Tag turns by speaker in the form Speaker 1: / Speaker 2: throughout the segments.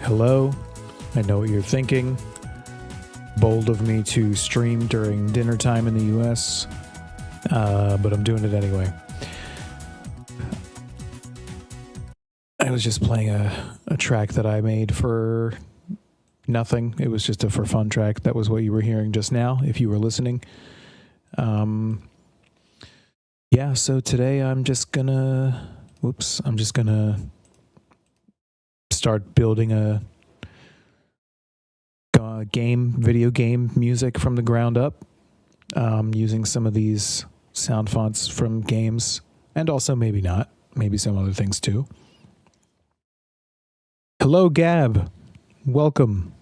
Speaker 1: Hello, I know what you're thinking. Bold of me to stream during dinner time in the US, but I'm doing it anyway. I was just playing a track that I made for nothing. It was just a for fun track. That was what you were hearing just now, if you were listening. Yeah, so today I'm just gonna start building a video game music from the ground up, using some of these sound fonts from games, and also maybe some other things too. Hello, Gab. Welcome.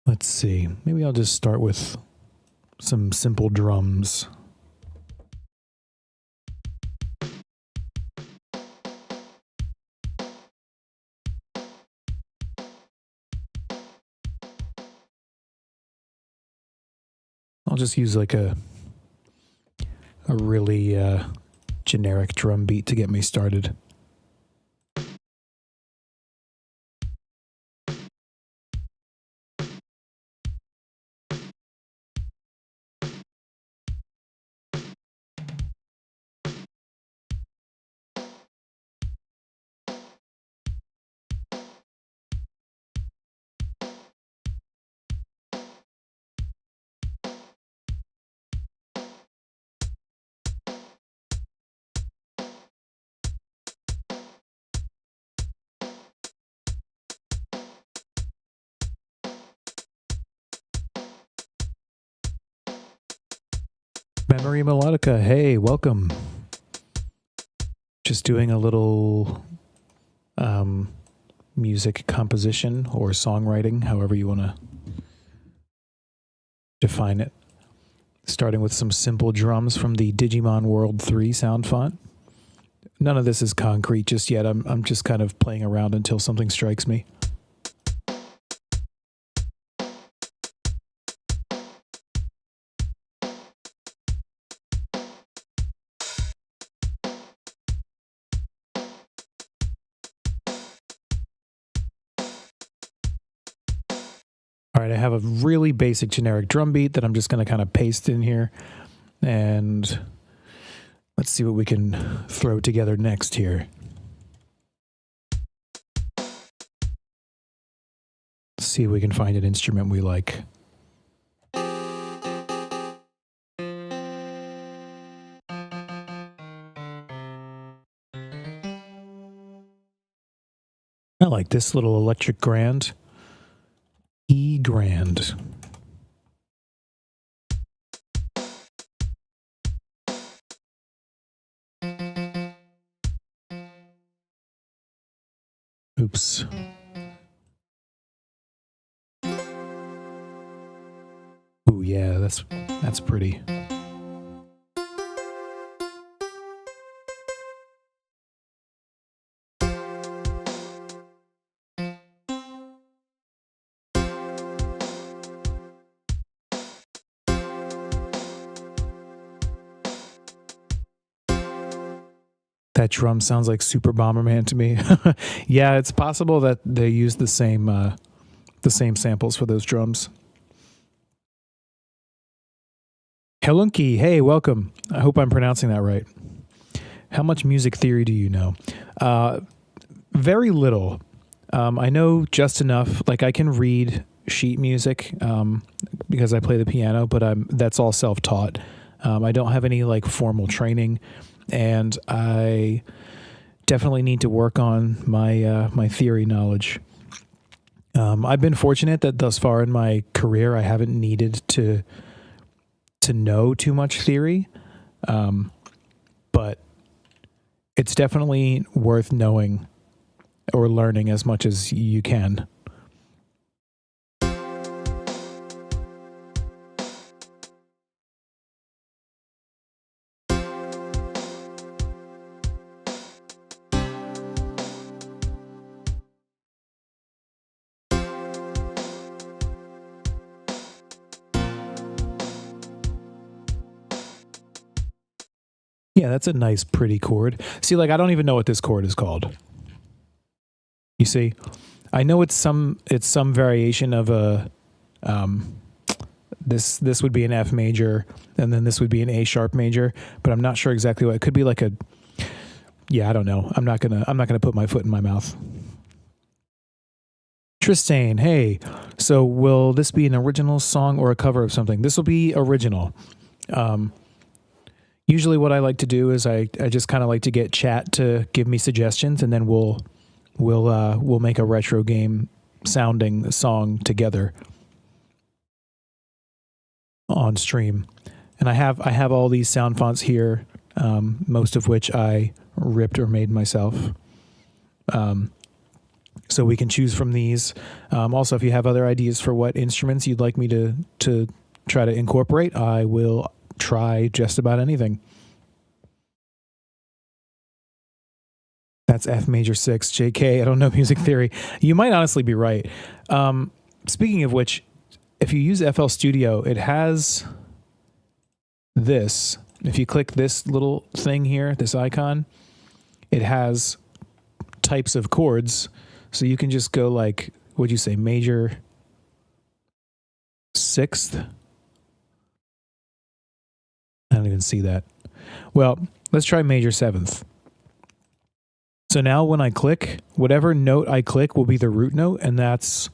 Speaker 1: Let's see. Maybe I'll just start with some simple drums. I'll just use like a really generic drum beat to get me started. Memory Melodica, hey, welcome. Just doing a little music composition or songwriting, however you want to define it. Starting with some simple drums from the Digimon World 3 sound font. None of this is concrete just yet. I'm just kind of playing around until something strikes me. All right, I have a really basic generic drum beat that I'm just going to kind of paste in here. And let's see what we can throw together next here. Let's see if we can find an instrument we like. I like this little electric grand. E grand. Oops. Ooh, yeah, that's pretty. That drum sounds like Super Bomberman to me. Yeah, it's possible that they use the same samples for those drums. Helunki, hey, welcome. I hope I'm pronouncing that right. How much music theory do you know? Very little. I know just enough. Like I can read sheet music because I play the piano, but that's all self-taught. I don't have any like formal training, and I definitely need to work on my theory knowledge. I've been fortunate that thus far in my career, I haven't needed to know too much theory, but it's definitely worth knowing or learning as much as you can. Yeah, that's a nice, pretty chord. See, like, I don't even know what this chord is called. You see? I know it's some variation of a, this would be an F major, and then this would be an A sharp major, but I'm not sure exactly what. It could be like I don't know. I'm not gonna put my foot in my mouth. Tristane, hey, so will this be an original song or a cover of something? This will be original. Usually what I like to do is I just kind of like to get chat to give me suggestions, and then we'll make a retro game sounding song together on stream. And I have all these sound fonts here, most of which I ripped or made myself. So we can choose from these. Also, if you have other ideas for what instruments you'd like me to try to incorporate, I will try just about anything. That's F major 6. JK, I don't know music theory. You might honestly be right. Speaking of which, if you use FL Studio, it has this. If you click this little thing here, this icon, it has types of chords. So you can just go like, what'd you say, major 6th? I don't even see that. Well, let's try major 7th. So now when I click, whatever note I click will be the root note, and that's,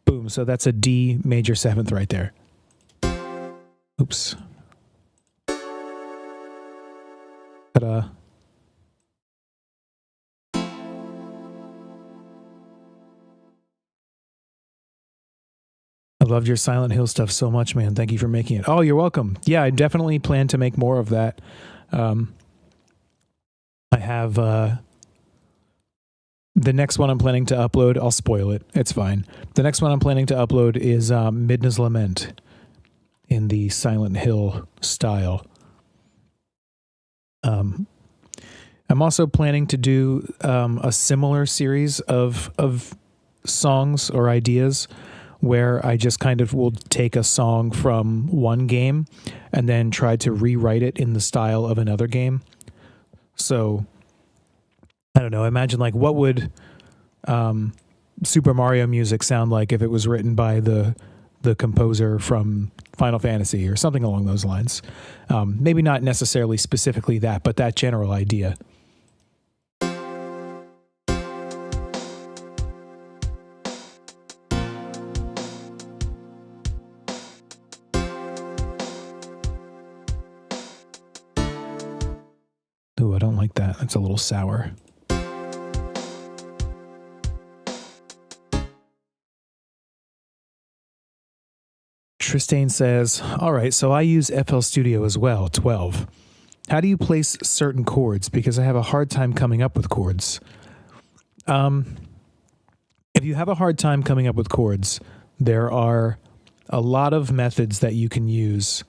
Speaker 1: boom, so that's a D major 7th right there. Oops. Ta-da. I loved your Silent Hill stuff so much, man. Thank you for making it. Oh, you're welcome. Yeah, I definitely plan to make more of that. I have the next one I'm planning to upload. I'll spoil it. It's fine. The next one I'm planning to upload is Midna's Lament in the Silent Hill style. I'm also planning to do a similar series of songs or ideas where I just kind of will take a song from one game and then try to rewrite it in the style of another game. So, I don't know, imagine like what would Super Mario music sound like if it was written by the composer from Final Fantasy or something along those lines. Maybe not necessarily specifically that, but that general idea. Ooh, I don't like that. That's a little sour. Tristane says, all right, so I use FL Studio as well, 12. How do you place certain chords? Because I have a hard time coming up with chords. If you have a hard time coming up with chords, there are a lot of methods that you can use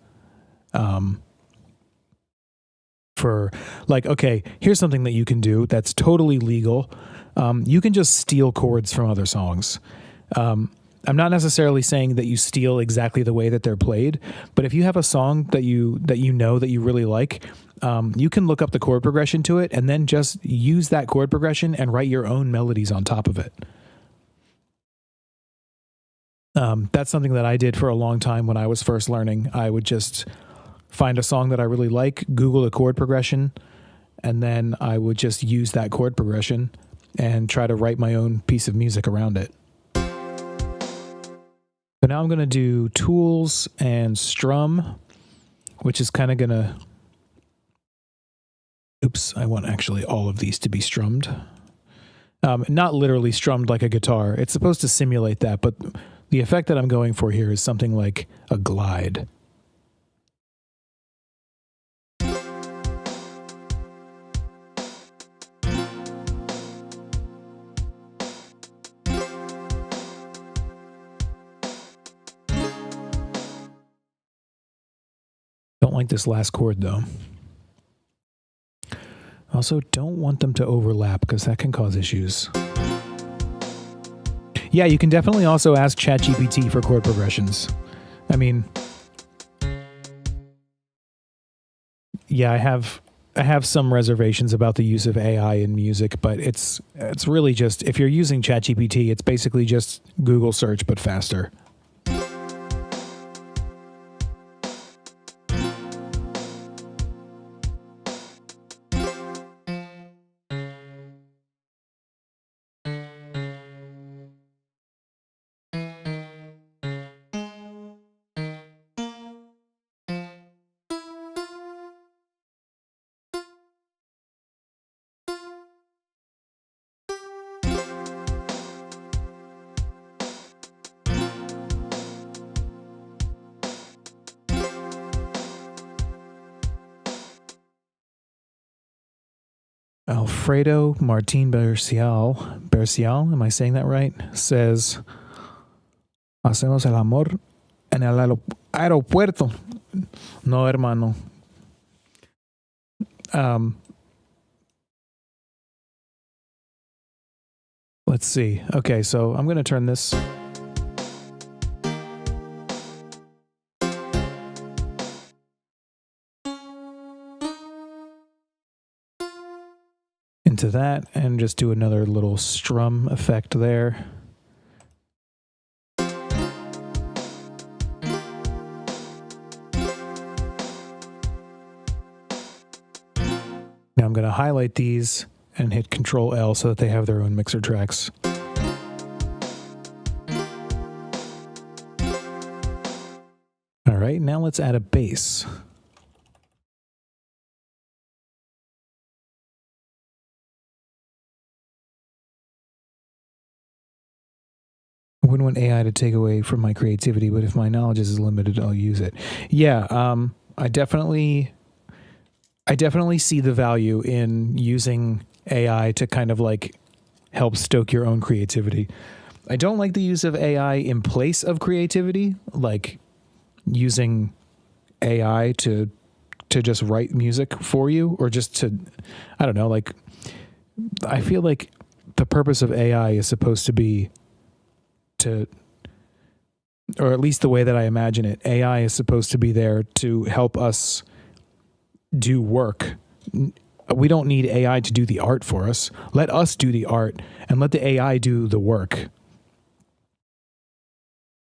Speaker 1: for, like, okay, here's something that you can do that's totally legal. You can just steal chords from other songs. I'm not necessarily saying that you steal exactly the way that they're played, but if you have a song that you know that you really like, you can look up the chord progression to it and then just use that chord progression and write your own melodies on top of it. That's something that I did for a long time when I was first learning. I would just find a song that I really like, Google the chord progression, and then I would just use that chord progression and try to write my own piece of music around it. So now I'm going to do tools and strum, which is kind of going to... Oops, I want actually all of these to be strummed. Not literally strummed like a guitar. It's supposed to simulate that, but the effect that I'm going for here is something like a glide. Don't like this last chord though. Also, don't want them to overlap because that can cause issues. Yeah, you can definitely also ask ChatGPT for chord progressions. I mean, yeah, I have some reservations about the use of AI in music, but it's really just, if you're using ChatGPT, it's basically just Google search but faster. Alfredo Martin Bercial, am I saying that right? Says, hacemos el amor en el aeropuerto. No, hermano. Let's see. Okay, so I'm going to turn this. Into that and just do another little strum effect there. Now I'm going to highlight these and hit Control L so that they have their own mixer tracks. All right, now let's add a bass. I wouldn't want AI to take away from my creativity, but if my knowledge is limited, I'll use it. Yeah, I definitely see the value in using AI to kind of like help stoke your own creativity. I don't like the use of AI in place of creativity, like using AI to just write music for you, or just to, I don't know, like, I feel like the purpose of AI is supposed to be to, or at least the way that I imagine it, AI is supposed to be there to help us do work. We don't need AI to do the art for us. Let us do the art and let the AI do the work.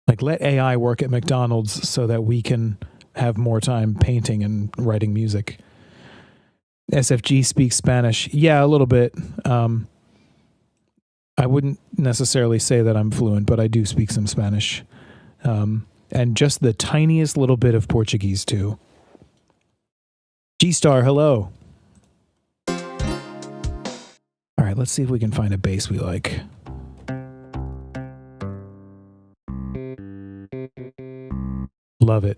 Speaker 1: Like, let AI work at McDonald's so that we can have more time painting and writing music. SFG speaks Spanish. Yeah, a little bit. I wouldn't necessarily say that I'm fluent, but I do speak some Spanish. And just the tiniest little bit of Portuguese, too. G-Star, hello. All right, let's see if we can find a bass we like. Love it.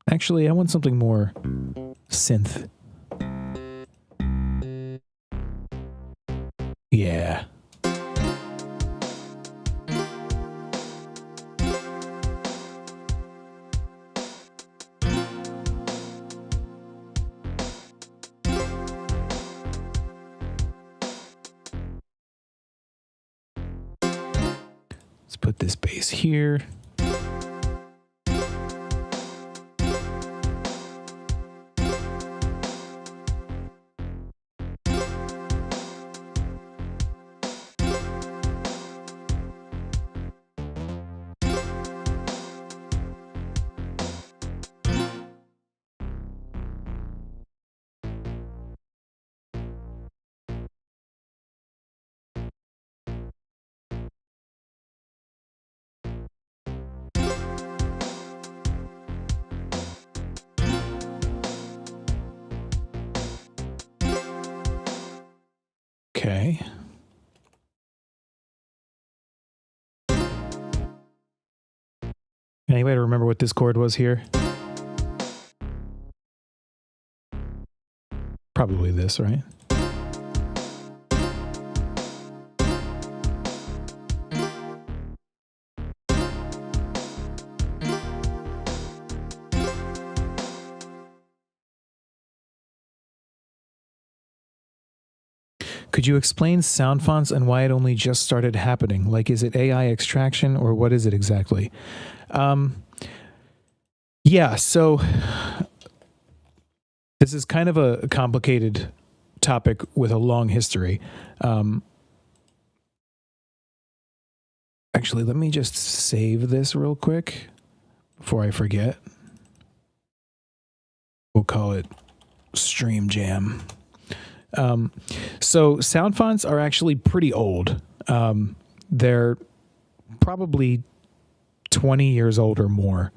Speaker 1: Actually, I want something more synth. Yeah. Let's put this bass here. Okay. Anybody remember what this chord was here? Probably this, right? Could you explain sound fonts and why it only just started happening? Like, is it AI extraction or what is it exactly? Yeah, so this is kind of a complicated topic with a long history. Actually, let me just save this real quick before I forget. We'll call it Stream Jam. So sound fonts are actually pretty old. They're probably 20 years old or more.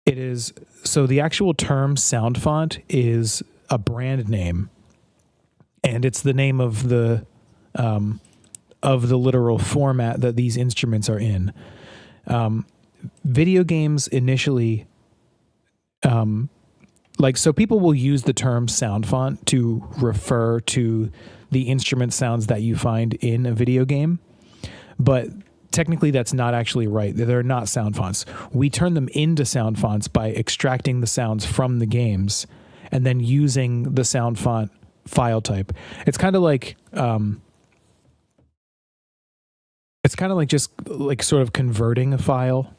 Speaker 1: It is, so the actual term sound font is a brand name, and it's the name of the literal format that these instruments are in. Video games initially, so people will use the term sound font to refer to the instrument sounds that you find in a video game, but technically that's not actually right. They're not sound fonts. We turn them into sound fonts by extracting the sounds from the games and then using the sound font file type. It's kind of like just like sort of converting a file,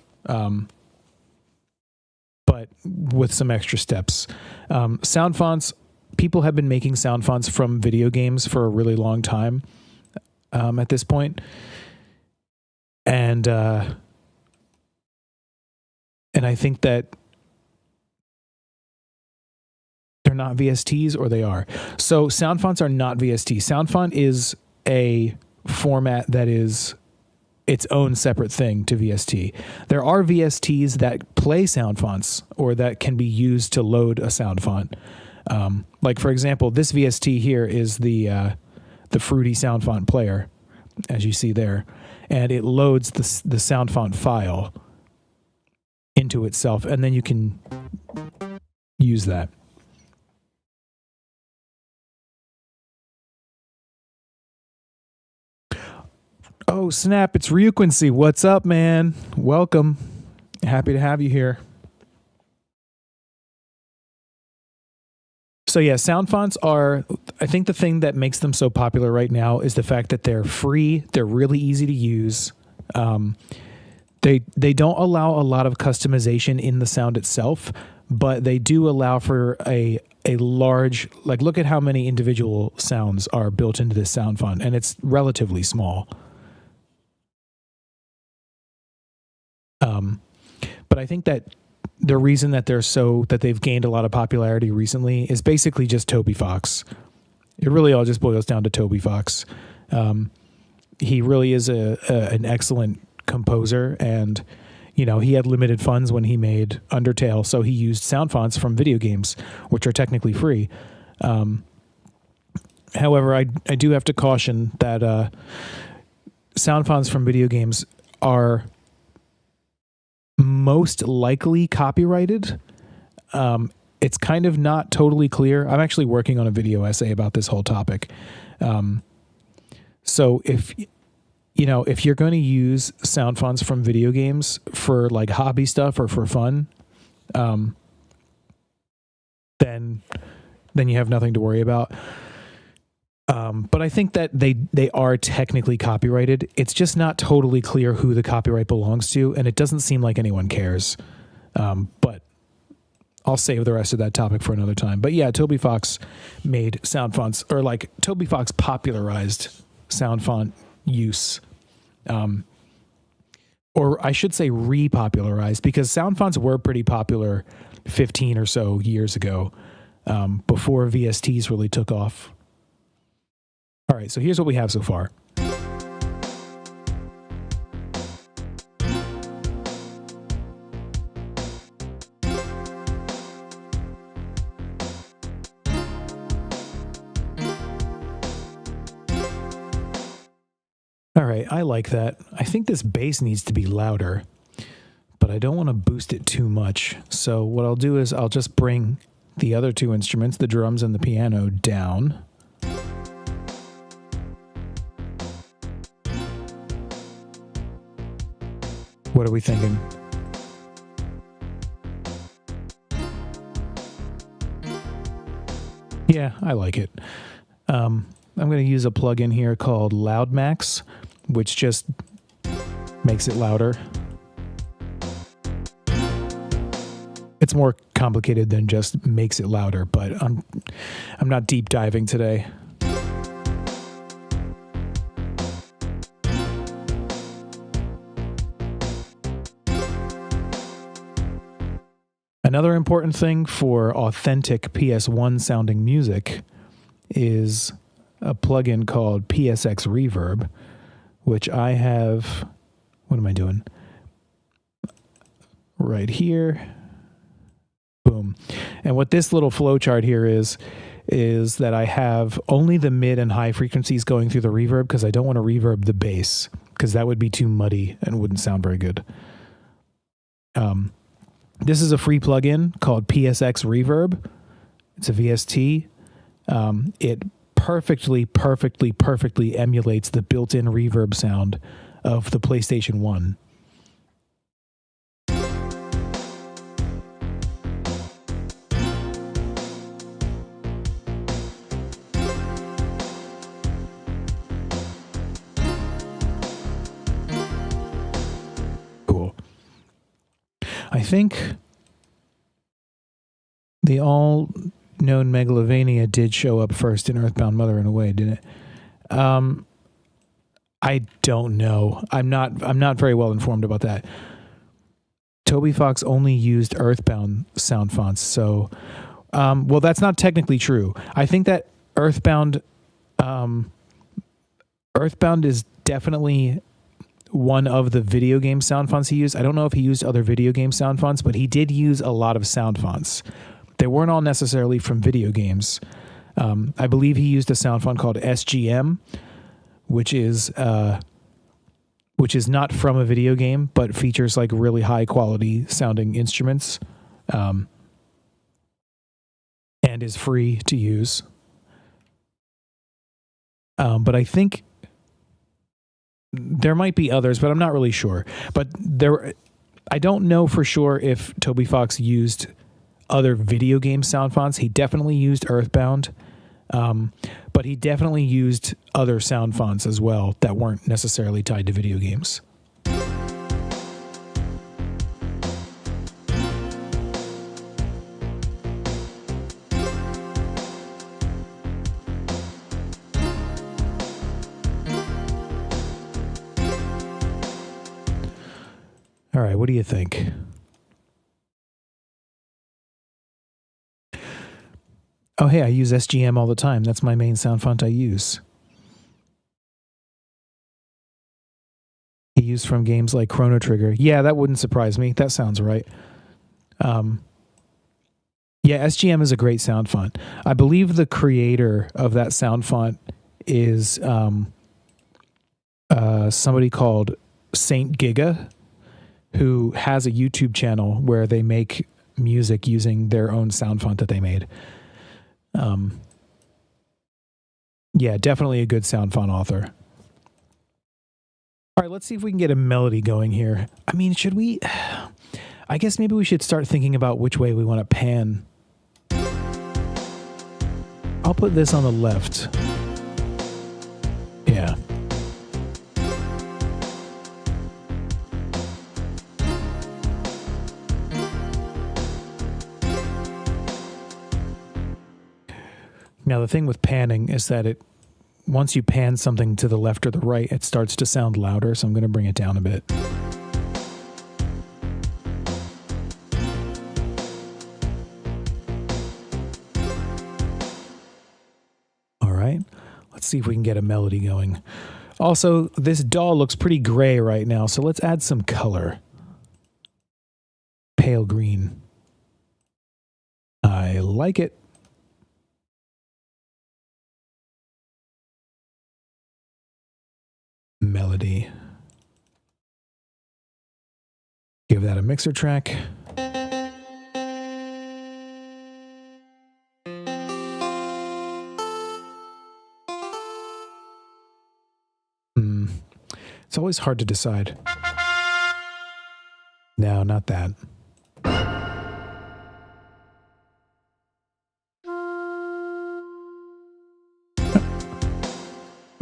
Speaker 1: but with some extra steps. Sound fonts, people have been making sound fonts from video games for a really long time at this point. And I think that they're not VSTs, or they are. So sound fonts are not VST. Sound font is a format that is its own separate thing to VST. There are VSTs that play sound fonts or that can be used to load a sound font. Like for example, this VST here is the Fruity sound font player, as you see there, and it loads the sound font file into itself, and then you can use that. Oh, snap, it's Ryuquincy. What's up, man? Welcome. Happy to have you here. So yeah, sound fonts are, I think the thing that makes them so popular right now is the fact that they're free, they're really easy to use. They don't allow a lot of customization in the sound itself, but they do allow for a large, like look at how many individual sounds are built into this sound font, and it's relatively small. But I think that the reason that they've gained a lot of popularity recently is basically just Toby Fox. It really all just boils down to Toby Fox. He really is an excellent composer, and he had limited funds when he made Undertale, so he used sound fonts from video games, which are technically free. However, I do have to caution that sound fonts from video games are most likely copyrighted. It's kind of not totally clear. I'm actually working on a video essay about this whole topic. So if you're going to use sound fonts from video games for like hobby stuff or for fun, then you have nothing to worry about. But I think that they are technically copyrighted. It's just not totally clear who the copyright belongs to, and it doesn't seem like anyone cares. But I'll save the rest of that topic for another time. But yeah, Toby Fox made sound fonts, or like Toby Fox popularized sound font use. Or I should say repopularized, because sound fonts were pretty popular 15 or so years ago, before VSTs really took off. All right, so here's what we have so far. All right, I like that. I think this bass needs to be louder, but I don't want to boost it too much. So what I'll do is I'll just bring the other two instruments, the drums and the piano, down. What are we thinking? Yeah, I like it. I'm going to use a plugin here called LoudMax, which just makes it louder. It's more complicated than just makes it louder, but I'm not deep diving today. Another important thing for authentic PS1 sounding music is a plugin called PSX Reverb, which I have, what am I doing? Right here. Boom. And what this little flowchart here is that I have only the mid and high frequencies going through the reverb because I don't want to reverb the bass because that would be too muddy and wouldn't sound very good. This is a free plugin called PSX Reverb. It's a VST. It perfectly emulates the built-in reverb sound of the PlayStation 1. Cool. I think the all-known Megalovania did show up first in Earthbound Mother in a way, didn't it? I don't know. I'm not very well informed about that. Toby Fox only used Earthbound sound fonts, so well, that's not technically true. I think that Earthbound is definitely one of the video game sound fonts he used. I don't know if he used other video game sound fonts, but he did use a lot of sound fonts. They weren't all necessarily from video games. I believe he used a sound font called SGM, which is not from a video game, but features like really high quality sounding instruments, and is free to use. But I think there might be others, but I'm not really sure. But I don't know for sure if Toby Fox used other video game sound fonts. He definitely used Earthbound, but he definitely used other sound fonts as well that weren't necessarily tied to video games. All right, what do you think? Oh, hey, I use SGM all the time. That's my main sound font I use. He used from games like Chrono Trigger. Yeah, that wouldn't surprise me. That sounds right. Yeah, SGM is a great sound font. I believe the creator of that sound font is somebody called Saint Giga, who has a YouTube channel where they make music using their own sound font that they made. Yeah, definitely a good sound font author. All right, let's see if we can get a melody going here. I mean, should we? I guess maybe we should start thinking about which way we want to pan. I'll put this on the left. Yeah. Now, the thing with panning is that once you pan something to the left or the right, it starts to sound louder, so I'm going to bring it down a bit. All right, let's see if we can get a melody going. Also, this DAW looks pretty gray right now, so let's add some color. Pale green. I like it. melody. Give that a mixer track. It's always hard to decide. No, not that.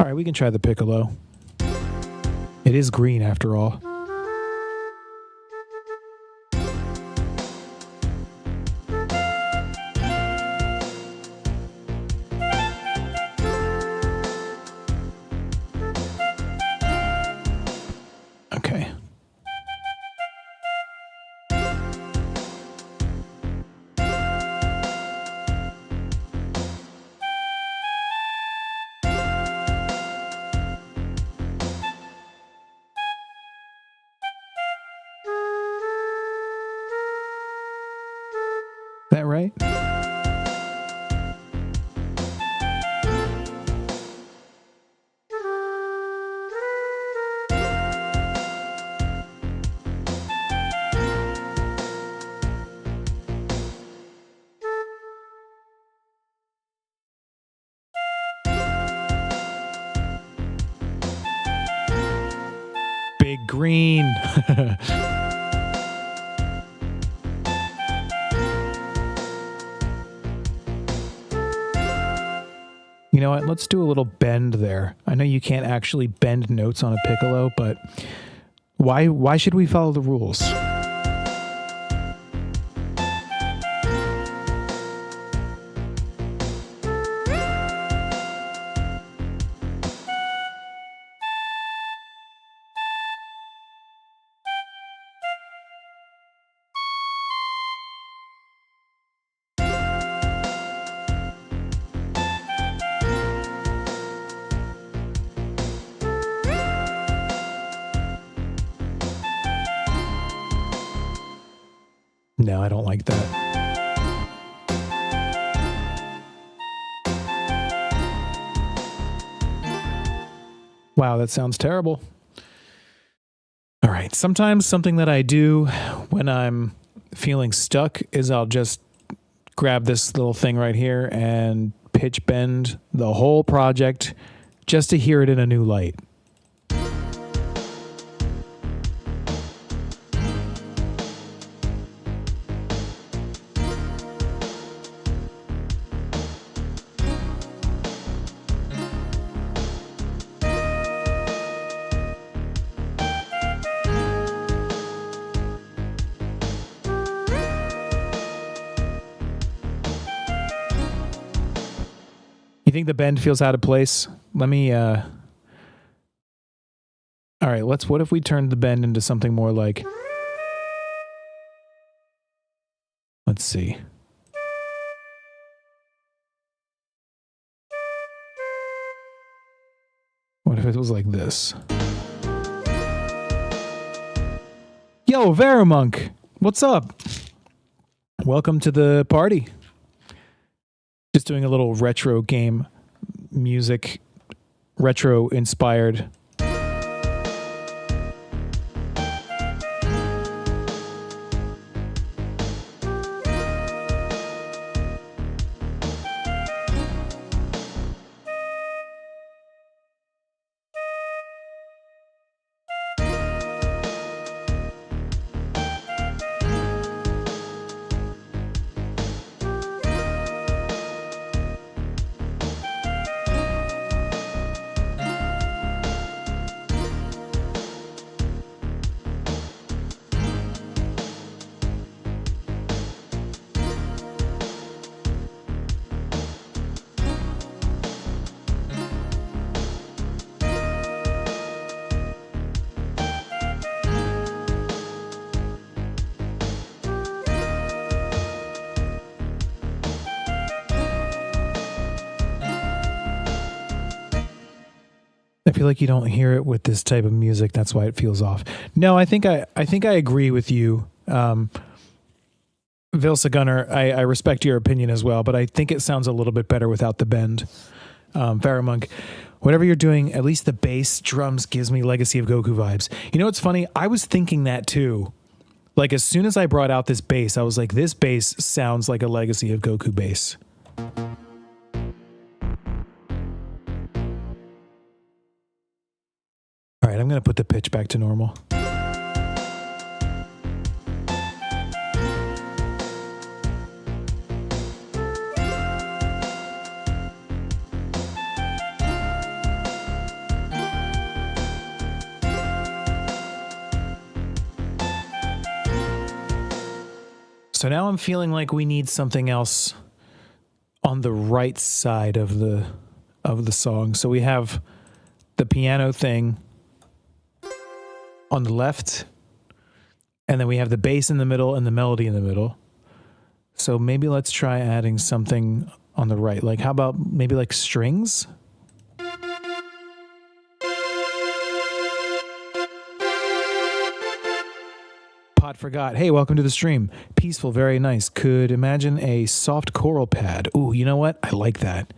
Speaker 1: All right, we can try the piccolo. It is green after all. Okay. Is that right? Big green. You know what? Let's do a little bend there. I know you can't actually bend notes on a piccolo, but why should we follow the rules? No, I don't like that. Wow, that sounds terrible. All right, sometimes something that I do when I'm feeling stuck is I'll just grab this little thing right here and pitch bend the whole project just to hear it in a new light. You think the bend feels out of place? Let me, all right, what if we turned the bend into something more like, let's see. What if it was like this? Yo, Veramunk, what's up? Welcome to the party. Just doing a little retro game music, retro inspired. I feel like you don't hear it with this type of music. That's why it feels off. No, I think I agree with you, Vilsa Gunner. I respect your opinion as well, but I think it sounds a little bit better without the bend. Faramunk, Whatever you're doing, at least the bass drums gives me Legacy of Goku vibes. You know what's funny? I was thinking that too. Like as soon as I brought out this bass, I was like, this bass sounds like a Legacy of Goku bass. All right, I'm going to put the pitch back to normal. So now I'm feeling like we need something else on the right side of the song. So we have the piano thing on the left, and then we have the bass in the middle and the melody in the middle. So maybe let's try adding something on the right. Like how about maybe like strings? Pot forgot. Hey, welcome to the stream. Peaceful, very nice. Could imagine a soft choral pad. Ooh, you know what? I like that.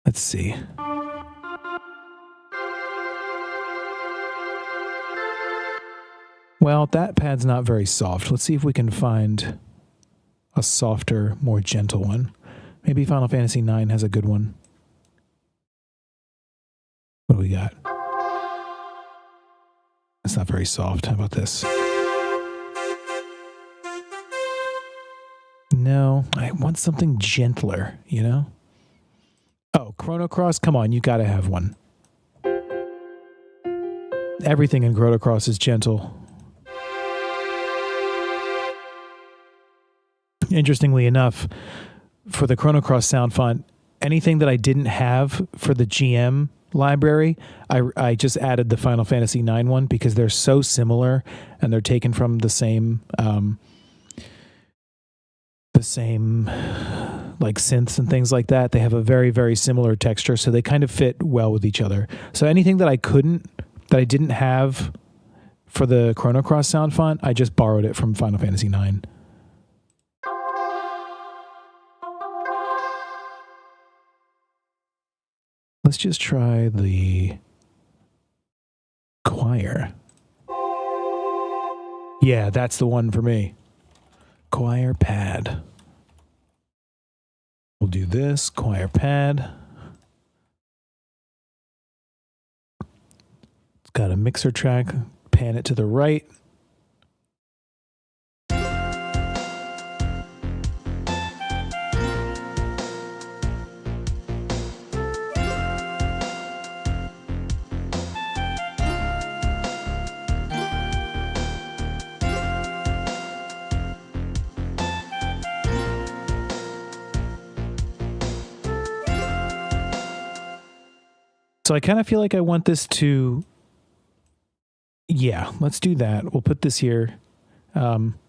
Speaker 1: Let's see. Well, that pad's not very soft. Let's see if we can find a softer, more gentle one. Maybe Final Fantasy IX has a good one. What do we got? It's not very soft. How about this? No, I want something gentler, you know? Oh, Chrono Cross? Come on, you gotta have one. Everything in Chrono Cross is gentle. Interestingly enough, for the Chrono Cross sound font, anything that I didn't have for the GM library, I just added the Final Fantasy IX one because they're so similar and they're taken from the same like synths and things like that. They have a very, very similar texture, so they kind of fit well with each other. So anything that I didn't have for the Chrono Cross sound font, I just borrowed it from Final Fantasy IX. Let's just try the choir. Yeah, that's the one for me. Choir pad. We'll do this, choir pad. It's got a mixer track. Pan it to the right. So I kind of feel like I want this to, yeah, let's do that. We'll put this here. Fun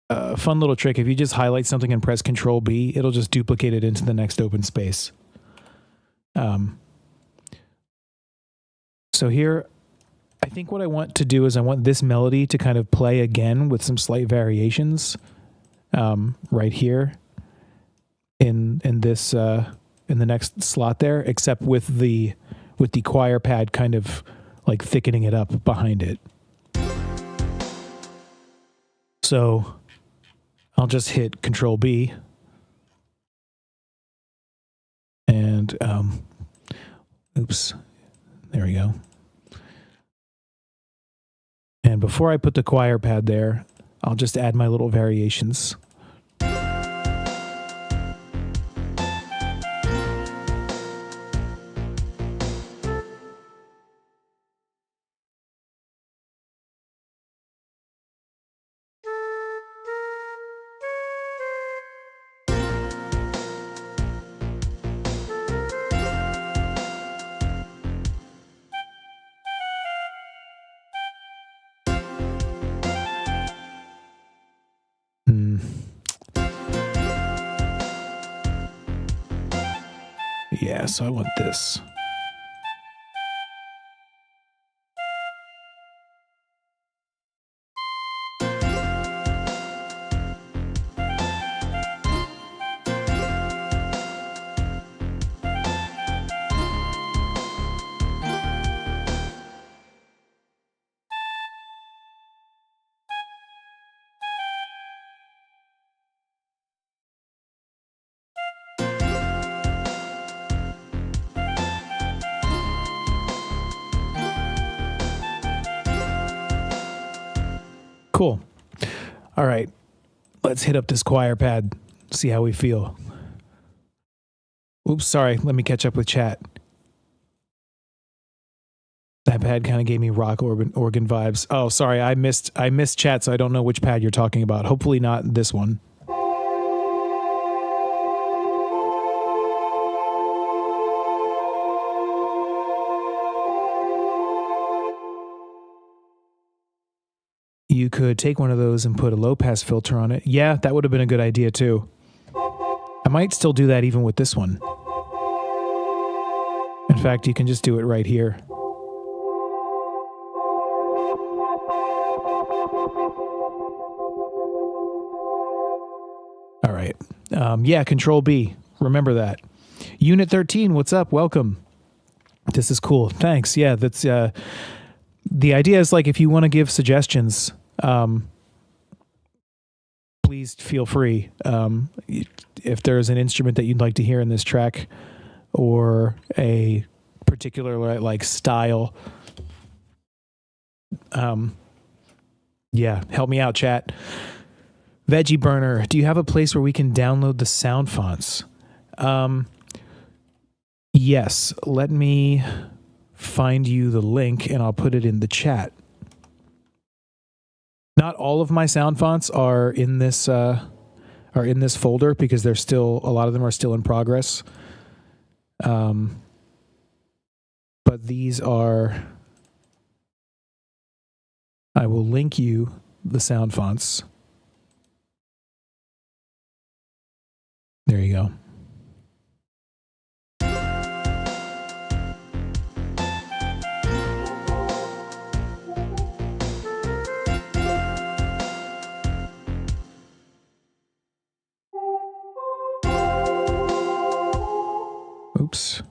Speaker 1: little trick. If you just highlight something and press Control B, it'll just duplicate it into the next open space. So here, I think what I want to do is I want this melody to kind of play again with some slight variations right here in this... in the next slot there, except with the choir pad kind of like thickening it up behind it. So I'll just hit Control B and oops, there we go. And before I put the choir pad there, I'll just add my little variations. Yeah, so I want this. Cool. All right. Let's hit up this choir pad, see how we feel. Oops, sorry. Let me catch up with chat. That pad kind of gave me rock organ vibes. Oh, sorry. I missed chat, so I don't know which pad you're talking about. Hopefully not this one. You could take one of those and put a low pass filter on it. Yeah, that would have been a good idea too. I might still do that even with this one. In fact, you can just do it right here. All right. Yeah, Control B. Remember that. Unit 13, what's up? Welcome. This is cool. Thanks. Yeah, that's the idea is like if you want to give suggestions, please feel free. If there's an instrument that you'd like to hear in this track or a particular like style, yeah, help me out, chat. Veggie Burner, do you have a place where we can download the sound fonts? Yes, let me find you the link and I'll put it in the chat. Not all of my sound fonts are in this folder because they're still, a lot of them are still in progress. But these are, I will link you the sound fonts. There you go. Oops.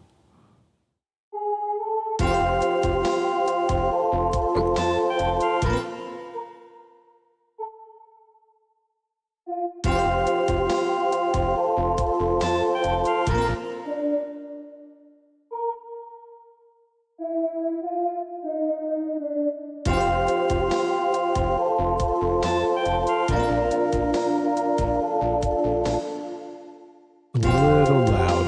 Speaker 1: A little loud.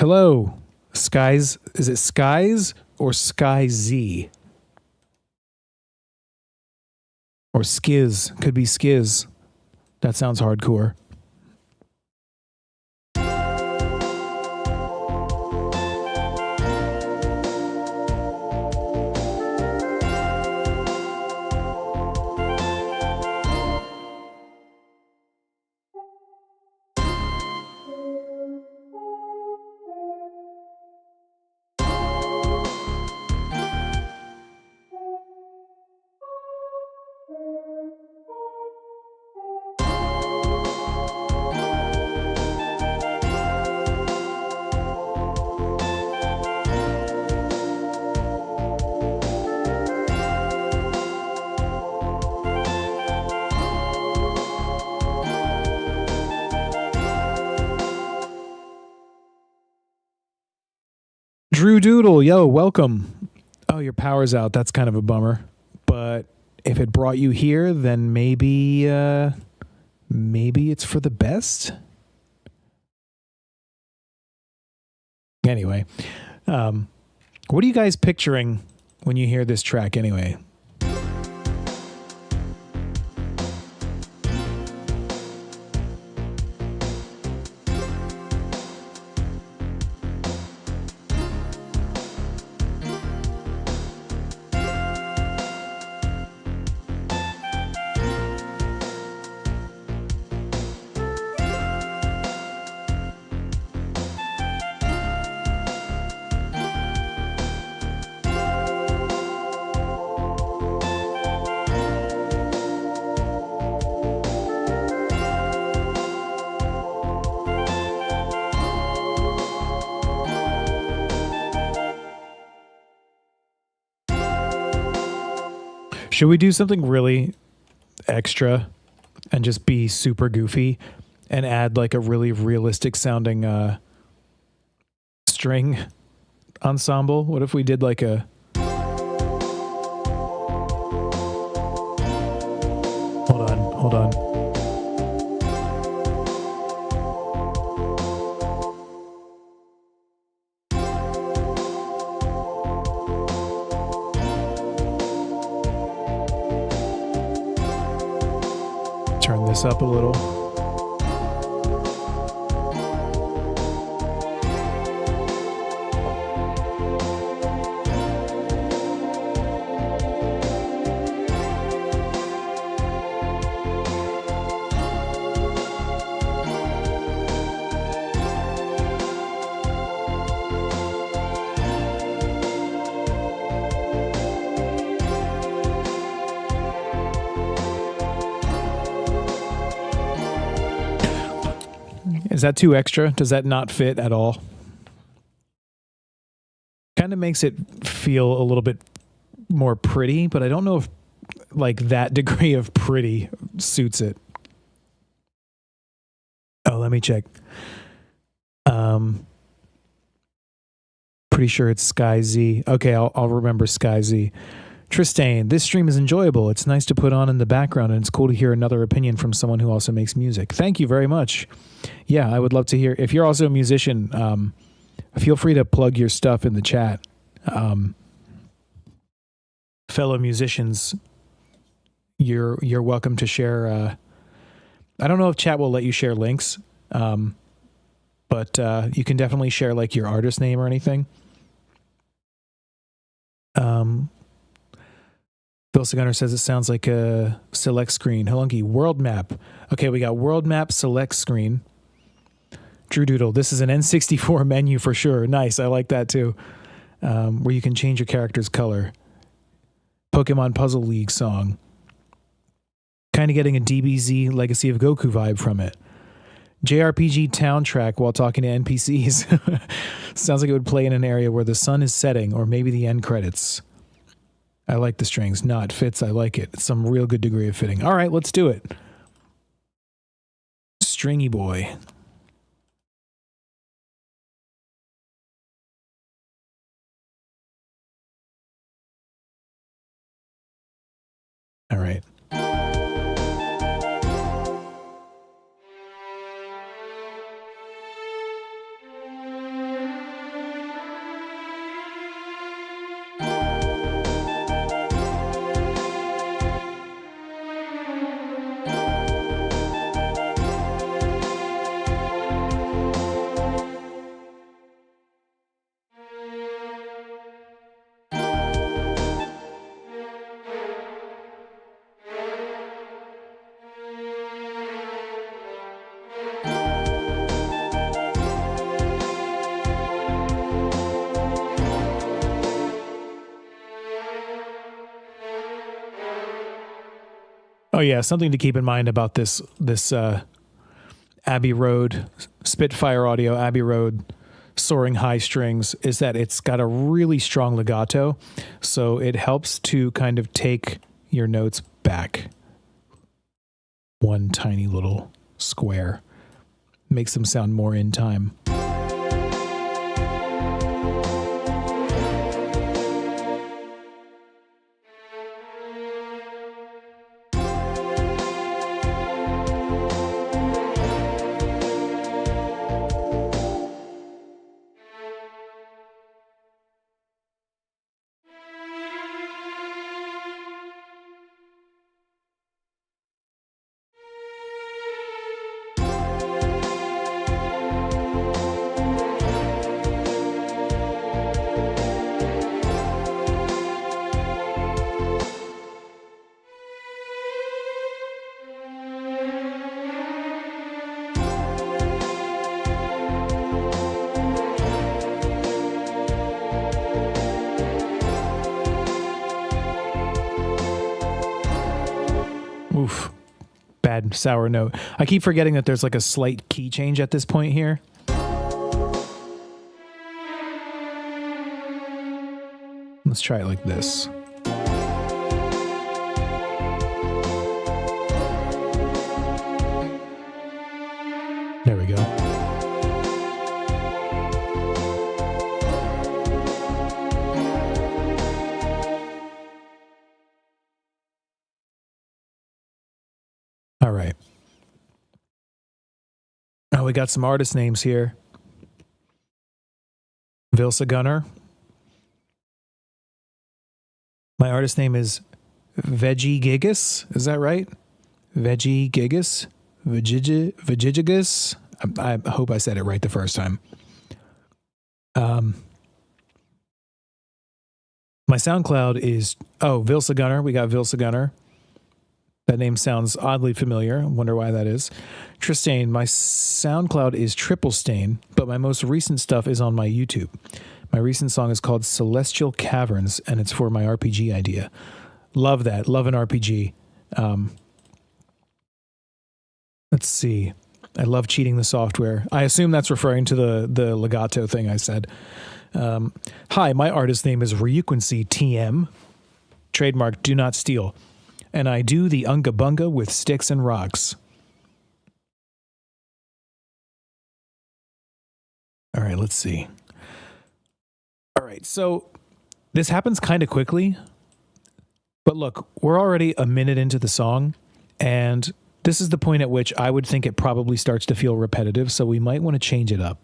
Speaker 1: Hello, Skies. Is it Skies or Sky Z? Or Skiz. Could be Skiz. That sounds hardcore. Drew Doodle, yo, welcome. Oh, your power's out. That's kind of a bummer. But if it brought you here, then maybe it's for the best. Anyway, what are you guys picturing when you hear this track anyway? Should we do something really extra and just be super goofy and add like a really realistic sounding string ensemble? What if we did like a... Hold on. Turn this up a little. Is that too extra? Does that not fit at all? Kind of makes it feel a little bit more pretty, but I don't know if like that degree of pretty suits it. Oh, let me check. Pretty sure it's Sky Z. Okay, I'll remember Sky Z. Tristain, this stream is enjoyable. It's nice to put on in the background, and it's cool to hear another opinion from someone who also makes music. Thank you very much. Yeah, I would love to hear. If you're also a musician, feel free to plug your stuff in the chat. Fellow musicians, you're welcome to share. I don't know if chat will let you share links, but you can definitely share like your artist name or anything. Bill Gunner says it sounds like a select screen. Halunky, world map. Okay, we got world map, select screen. Drew Doodle, this is an N64 menu for sure. Nice, I like that too. Where you can change your character's color. Pokemon Puzzle League song. Kind of getting a DBZ Legacy of Goku vibe from it. JRPG town track while talking to NPCs. Sounds like it would play in an area where the sun is setting, or maybe the end credits. I like the strings. No, it fits. I like it. It's some real good degree of fitting. All right, let's do it. Stringy boy. All right. Oh yeah, something to keep in mind about this Abbey Road Spitfire Audio Abbey Road soaring high strings is that it's got a really strong legato, so it helps to kind of take your notes back one tiny little square. Makes them sound more in time. Oof. Bad sour note. I keep forgetting that there's like a slight key change at this point here. Let's try it like this. All right. Oh, we got some artist names here. Vilsa Gunner. My artist name is Veggie Gigas. Is that right? Veggie Gigas? Vajigigas? I hope I said it right the first time. My SoundCloud is, Vilsa Gunner. We got Vilsa Gunner. That name sounds oddly familiar. I wonder why that is. Tristain. My SoundCloud is Triple Stain, but my most recent stuff is on my YouTube. My recent song is called Celestial Caverns, and it's for my RPG idea. Love that. Love an RPG. Let's see. I love cheating the software. I assume that's referring to the legato thing I said. Hi, my artist name is Ryuquency TM. Trademark Do Not Steal. And I do the Unga Bunga with sticks and rocks. All right, let's see. All right, so this happens kind of quickly. But look, we're already a minute into the song, and this is the point at which I would think it probably starts to feel repetitive, so we might want to change it up.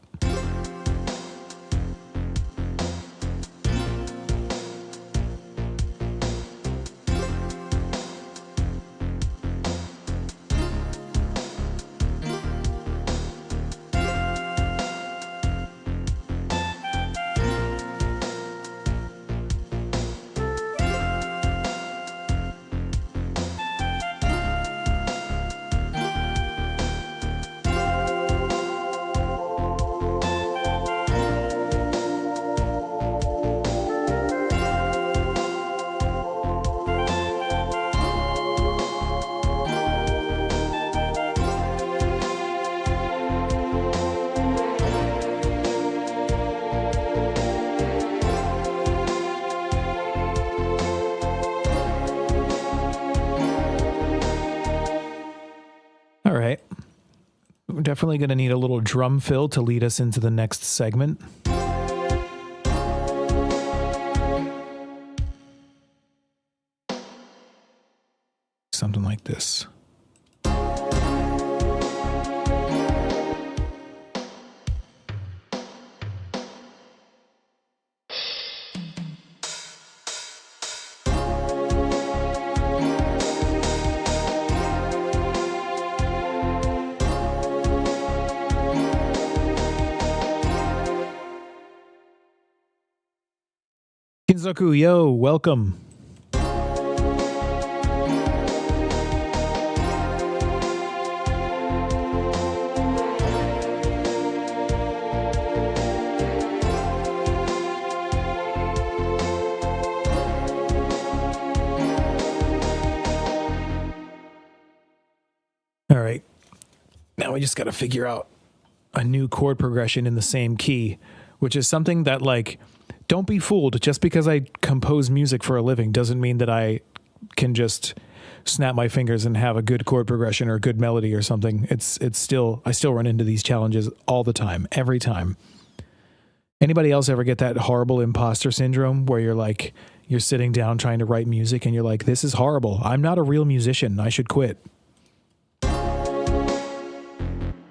Speaker 1: All right. We're definitely going to need a little drum fill to lead us into the next segment. Something like this. Kinzoku, yo, welcome. All right. Now we just got to figure out a new chord progression in the same key, which is something that, like, don't be fooled. Just because I compose music for a living doesn't mean that I can just snap my fingers and have a good chord progression or a good melody or something. I still run into these challenges all the time, every time. Anybody else ever get that horrible imposter syndrome where you're sitting down trying to write music and you're like, this is horrible. I'm not a real musician. I should quit.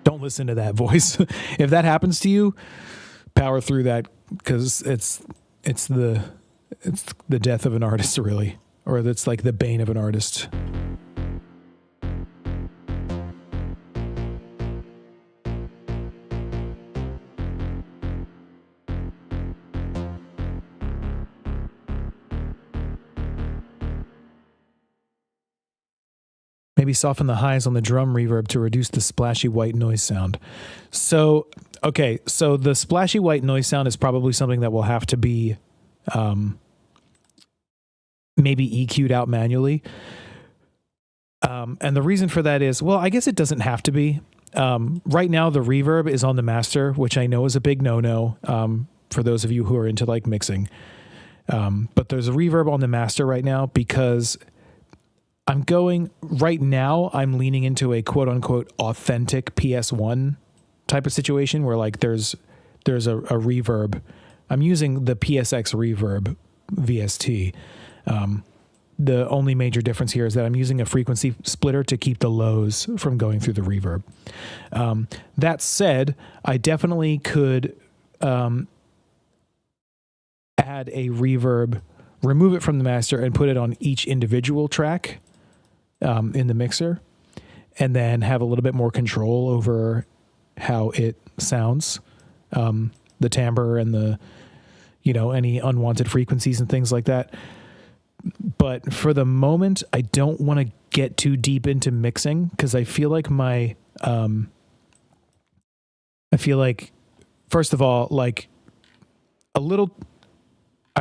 Speaker 1: Don't listen to that voice. If that happens to you, power through that, because it's the death of an artist, really, or it's like the bane of an artist. Maybe soften the highs on the drum reverb to reduce the splashy white noise sound. So the splashy white noise sound is probably something that will have to be maybe EQ'd out manually. And the reason for that is, well, I guess it doesn't have to be. Right now, the reverb is on the master, which I know is a big no-no for those of you who are into like mixing. But there's a reverb on the master right now because I'm leaning into a quote unquote authentic PS1 type of situation where like there's a reverb. I'm using the PSX reverb VST. the only major difference here is that I'm using a frequency splitter to keep the lows from going through the reverb. That said, I definitely could add a reverb, remove it from the master, and put it on each individual track in the mixer, and then have a little bit more control over how it sounds, the timbre and the, any unwanted frequencies and things like that. But for the moment, I don't want to get too deep into mixing because I feel like first of all, like I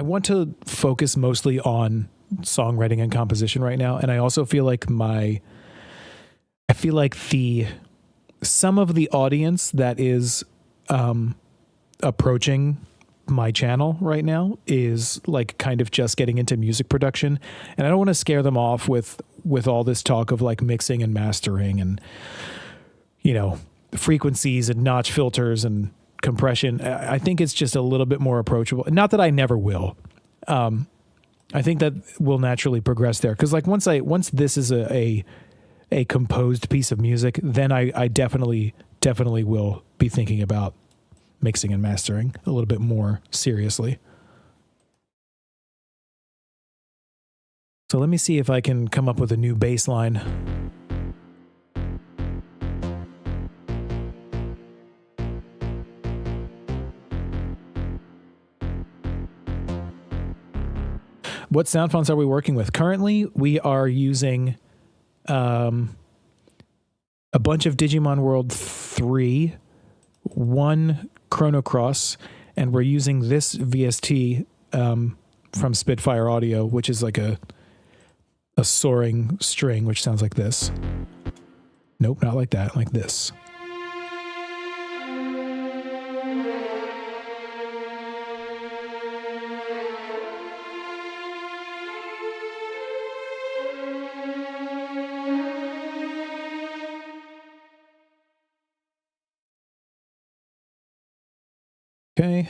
Speaker 1: want to focus mostly on songwriting and composition right now. And I also feel like some of the audience that is approaching my channel right now is like kind of just getting into music production, and I don't want to scare them off with all this talk of like mixing and mastering and frequencies and notch filters and compression. I think it's just a little bit more approachable. Not that I never will. I think that will naturally progress there, because like once this is a composed piece of music, then I definitely will be thinking about mixing and mastering a little bit more seriously. So let me see if I can come up with a new bass line. What sound fonts are we working with? Currently, we are using a bunch of Digimon World 3, one Chrono Cross, and we're using this VST from Spitfire Audio, which is like a soaring string, which sounds like this. Nope, not like that, like this. Okay.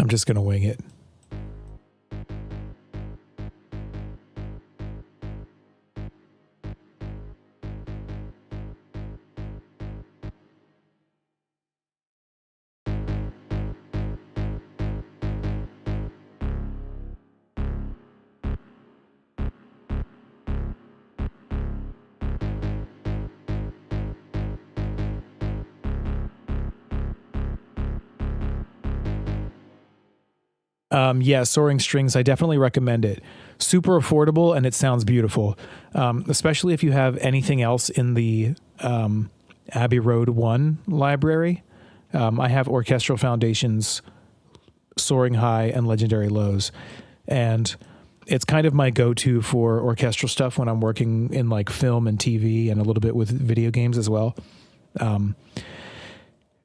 Speaker 1: I'm just going to wing it. Yeah, soaring strings, I definitely recommend it. Super affordable, and it sounds beautiful, especially if you have anything else in the Abbey Road 1 library. I have Orchestral Foundation's Soaring High and Legendary Lows, and it's kind of my go-to for orchestral stuff when I'm working in like film and TV and a little bit with video games as well.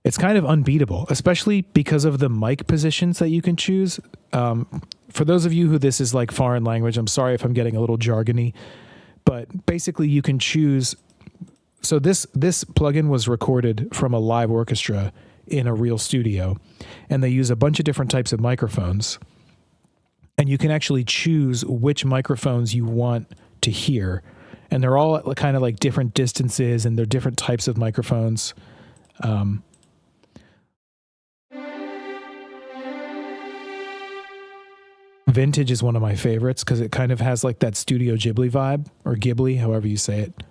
Speaker 1: It's kind of unbeatable, especially because of the mic positions that you can choose. For those of you who this is like foreign language, I'm sorry if I'm getting a little jargony, but basically you can choose. So this plugin was recorded from a live orchestra in a real studio, and they use a bunch of different types of microphones, and you can actually choose which microphones you want to hear, and they're all kind of like different distances, and they're different types of microphones. Vintage is one of my favorites because it kind of has like that Studio Ghibli vibe, or Ghibli, however you say it.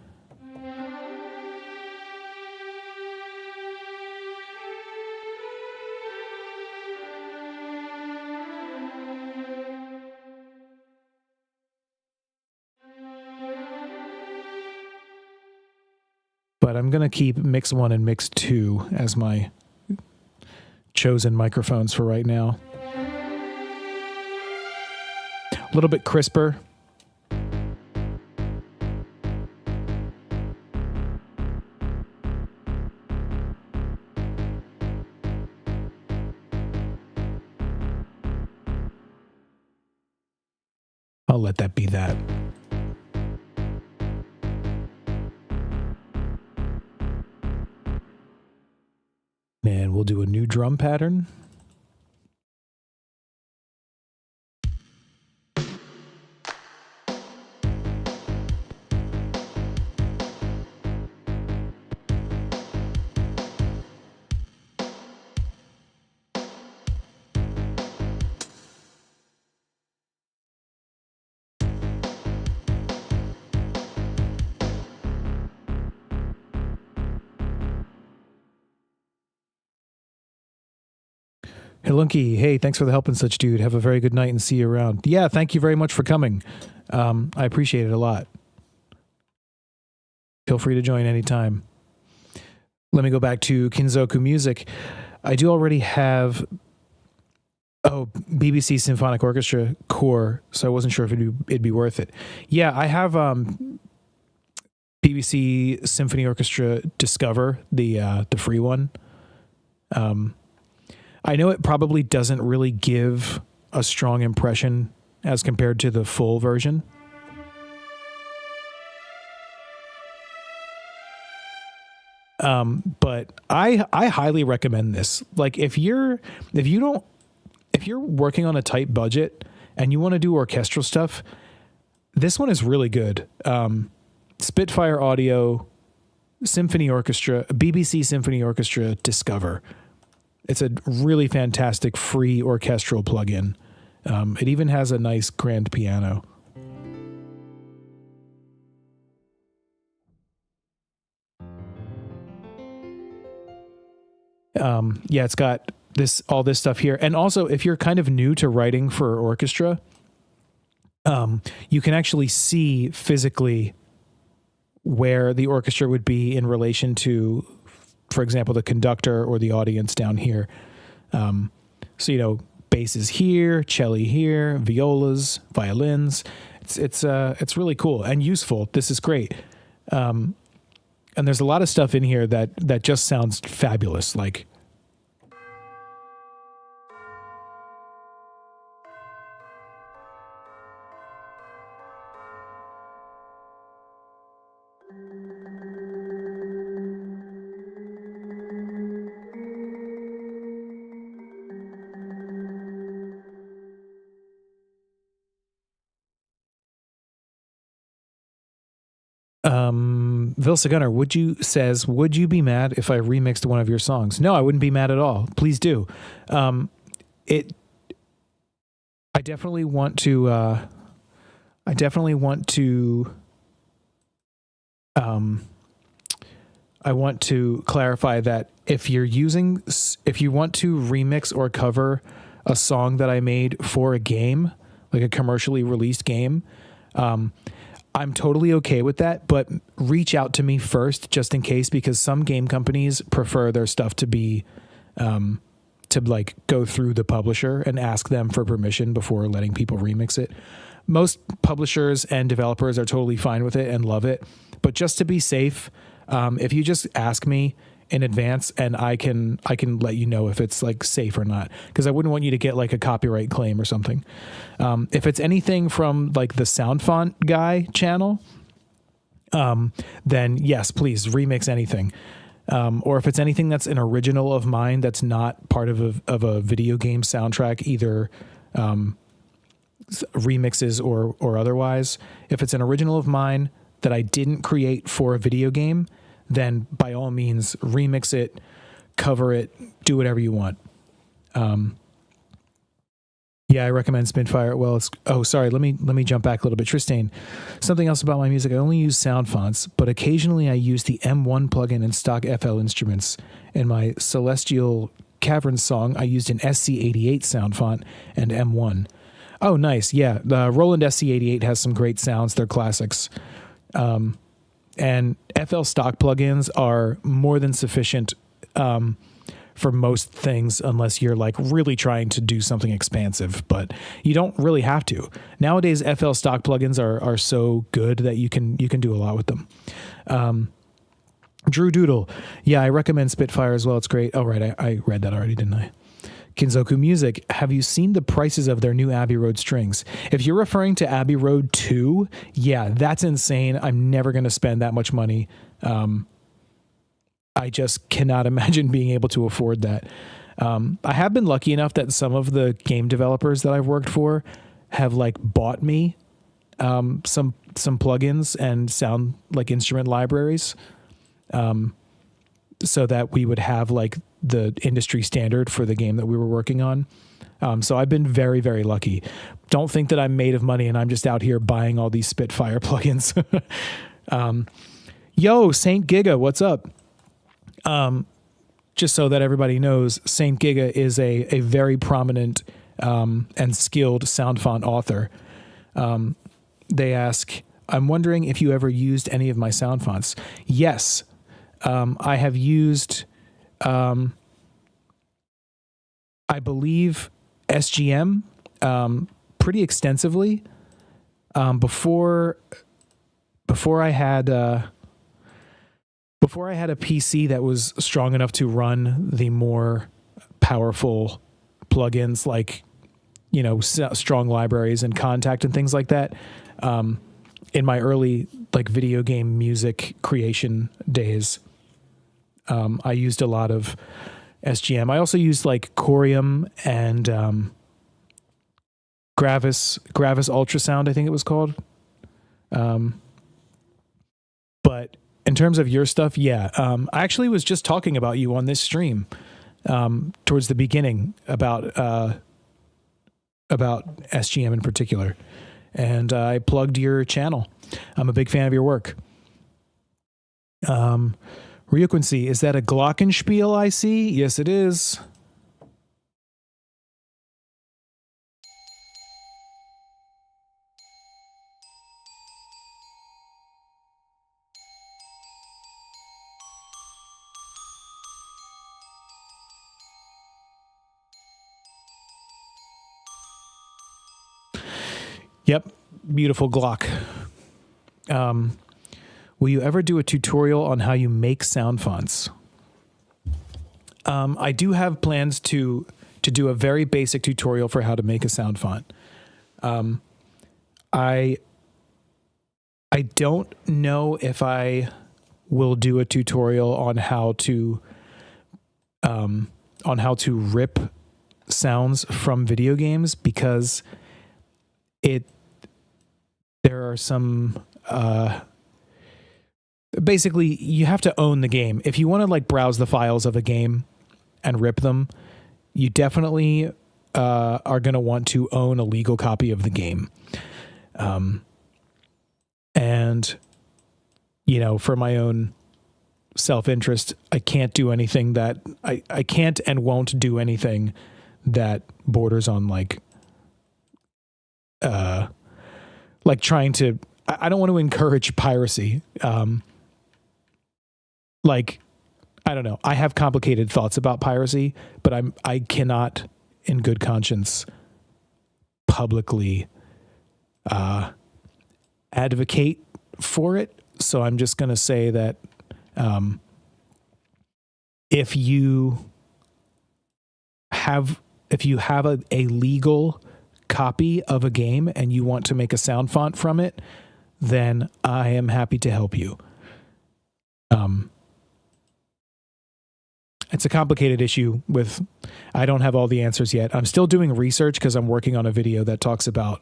Speaker 1: But I'm going to keep Mix 1 and Mix 2 as my chosen microphones for right now. A little bit crisper. I'll let that be that. And we'll do a new drum pattern. Helunky, hey, thanks for the help and such, dude. Have a very good night and see you around. Yeah, thank you very much for coming. I appreciate it a lot. Feel free to join anytime. Let me go back to Kinzoku Music. I do already have BBC Symphonic Orchestra core, so I wasn't sure if it'd be worth it. Yeah, I have BBC Symphony Orchestra Discover, the free one. I know it probably doesn't really give a strong impression as compared to the full version. But I highly recommend this. Like if you're working on a tight budget and you want to do orchestral stuff, this one is really good. Spitfire Audio Symphony Orchestra, BBC Symphony Orchestra Discover. It's a really fantastic free orchestral plugin. It even has a nice grand piano. Yeah, it's got all this stuff here. And also, if you're kind of new to writing for orchestra, you can actually see physically where the orchestra would be in relation to, for example, the conductor or the audience down here. So, basses here, cello here, violas, violins. It's really cool and useful. This is great. And there's a lot of stuff in here that just sounds fabulous. Like, Vilsa Gunner, would you be mad if I remixed one of your songs? No, I wouldn't be mad at all. Please do. I definitely want to I want to clarify that if you want to remix or cover a song that I made for a game, like a commercially released game, I'm totally okay with that, but reach out to me first just in case, because some game companies prefer their stuff to be to like go through the publisher and ask them for permission before letting people remix it. Most publishers and developers are totally fine with it and love it, but just to be safe, if you just ask me in advance, and I can let you know if it's like safe or not, because I wouldn't want you to get like a copyright claim or something. If it's anything from like the Sound Font Guy channel, then yes, please remix anything. Or if it's anything that's an original of mine that's not part of a video game soundtrack, either remixes or otherwise. If it's an original of mine that I didn't create for a video game, then by all means remix it, cover it, do whatever you want. Yeah, I recommend Spitfire. Well, let me jump back a little bit. Tristan, something else about my music. I only use sound fonts, but occasionally I use the M1 plugin in stock FL Instruments. In my Celestial Caverns song, I used an SC88 sound font and M1. Oh, nice. Yeah, the Roland SC88 has some great sounds. They're classics. And FL stock plugins are more than sufficient for most things, unless you're like really trying to do something expansive, but you don't really have to. Nowadays, FL stock plugins are so good that you can do a lot with them. Drew Doodle. Yeah, I recommend Spitfire as well. It's great. Oh, right. I read that already, didn't I? Kinzoku Music, have you seen the prices of their new Abbey Road strings? If you're referring to Abbey Road 2, yeah, that's insane. I'm never going to spend that much money. I just cannot imagine being able to afford that. I have been lucky enough that some of the game developers that I've worked for have like bought me some plugins and sound like instrument libraries, so that we would have like the industry standard for the game that we were working on. So I've been very, very lucky. Don't think that I'm made of money and I'm just out here buying all these Spitfire plugins. Yo, Saint Giga, what's up? Just so that everybody knows, Saint Giga is a very prominent and skilled sound font author. They ask, I'm wondering if you ever used any of my sound fonts. Yes, I have used, I believe, SGM pretty extensively. Before I had a PC that was strong enough to run the more powerful plugins like, you know, strong libraries and Contact and things like that. In my early like video game music creation days, I used a lot of SGM. I also used like Corium and Gravis Ultrasound, I think it was called. But in terms of your stuff, yeah. I actually was just talking about you on this stream towards the beginning about SGM in particular. And I plugged your channel. I'm a big fan of your work. Ryoquincy, is that a glockenspiel I see? Yes, it is. Yep, beautiful Glock. Will you ever do a tutorial on how you make sound fonts? I do have plans to do a very basic tutorial for how to make a sound font. I don't know if I will do a tutorial on how to rip sounds from video games, because there are some basically you have to own the game. If you want to like browse the files of a game and rip them, you definitely are going to want to own a legal copy of the game. And you know, for my own self-interest, I can't do anything that I can't and won't do anything that borders on like trying to, I don't want to encourage piracy. Like, I don't know. I have complicated thoughts about piracy, but I cannot in good conscience publicly advocate for it. So I'm just going to say that if you have a legal copy of a game and you want to make a sound font from it, then I am happy to help you. It's a complicated issue I don't have all the answers yet. I'm still doing research because I'm working on a video that talks about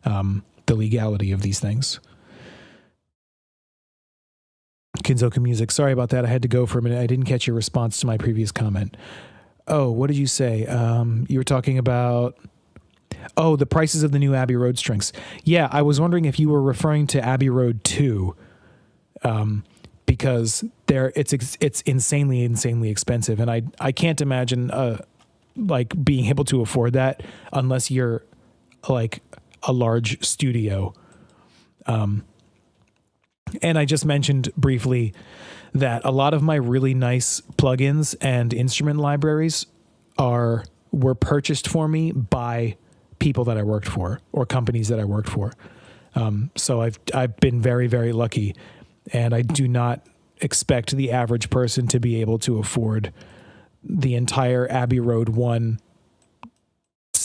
Speaker 1: the legality of these things. Kinzoku Music, sorry about that. I had to go for a minute. I didn't catch your response to my previous comment. Oh, what did you say? You were talking about... Oh, the prices of the new Abbey Road strings. Yeah, I was wondering if you were referring to Abbey Road 2, because it's insanely expensive, and I can't imagine like being able to afford that unless you're like a large studio. And I just mentioned briefly that a lot of my really nice plugins and instrument libraries were purchased for me by people that I worked for or companies that I worked for. So I've been very, very lucky, and I do not expect the average person to be able to afford the entire Abbey Road 1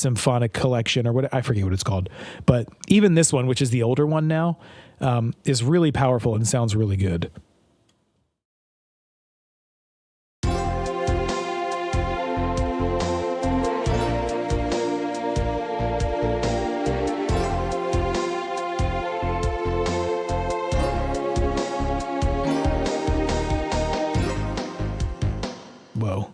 Speaker 1: symphonic collection or what, I forget what it's called. But even this one, which is the older one now, is really powerful and sounds really good. Whoa.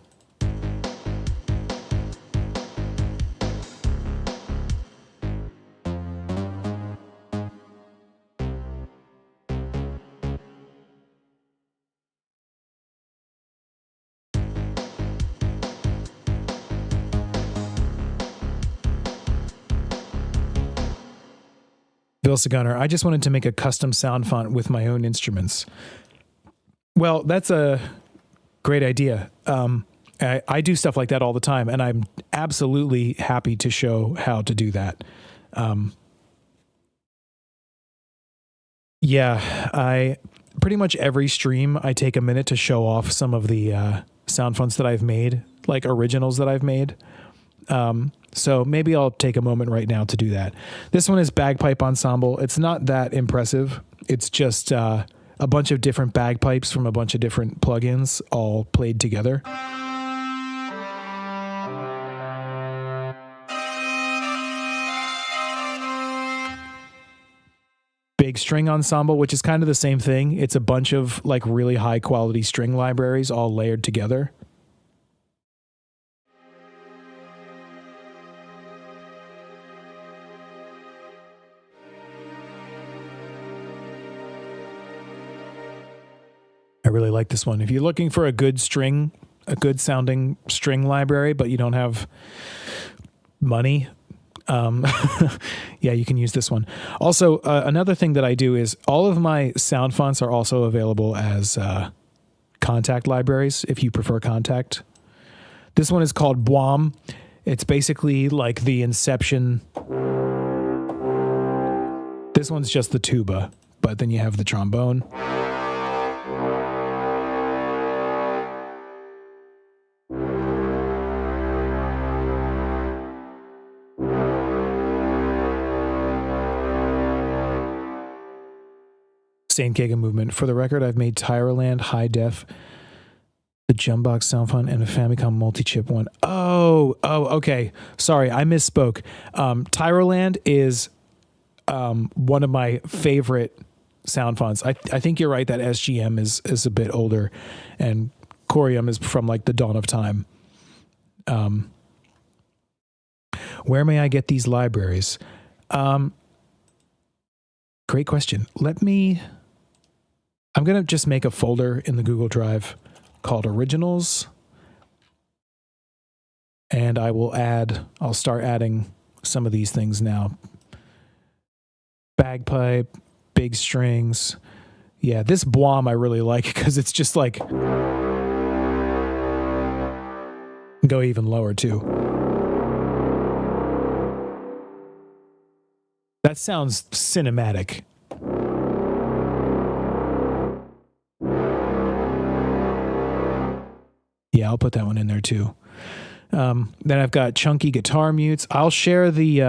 Speaker 1: Bill Segunner, I just wanted to make a custom sound font with my own instruments. Well, that's a great idea. I do stuff like that all the time, and I'm absolutely happy to show how to do that. Yeah, I pretty much every stream, I take a minute to show off some of the sound fonts that I've made, like originals that I've made. So maybe I'll take a moment right now to do that. This one is Bagpipe Ensemble. It's not that impressive. It's just a bunch of different bagpipes from a bunch of different plugins all played together. Big String Ensemble, which is kind of the same thing. It's a bunch of like really high quality string libraries all layered together. I really like this one. If you're looking for a good sounding string library, but you don't have money, yeah, you can use this one. Also, another thing that I do is all of my sound fonts are also available as contact libraries, if you prefer contact. This one is called Boim. It's basically like the Inception. This one's just the tuba, but then you have the trombone. Saint Giga Movement. For the record, I've made Tyroland High Def, the Jumbox Sound Font, and a Famicom multi-chip one. Oh, okay. Sorry, I misspoke. Tyroland is one of my favorite sound fonts. I think you're right that SGM is a bit older, and Corium is from like the dawn of time. Where may I get these libraries? Great question. I'm going to just make a folder in the Google Drive called Originals, and I'll start adding some of these things now. Bagpipe, big strings. Yeah, this Boim I really like because it's just like, go even lower too. That sounds cinematic. Yeah, I'll put that one in there too. Then I've got chunky guitar mutes. I'll share the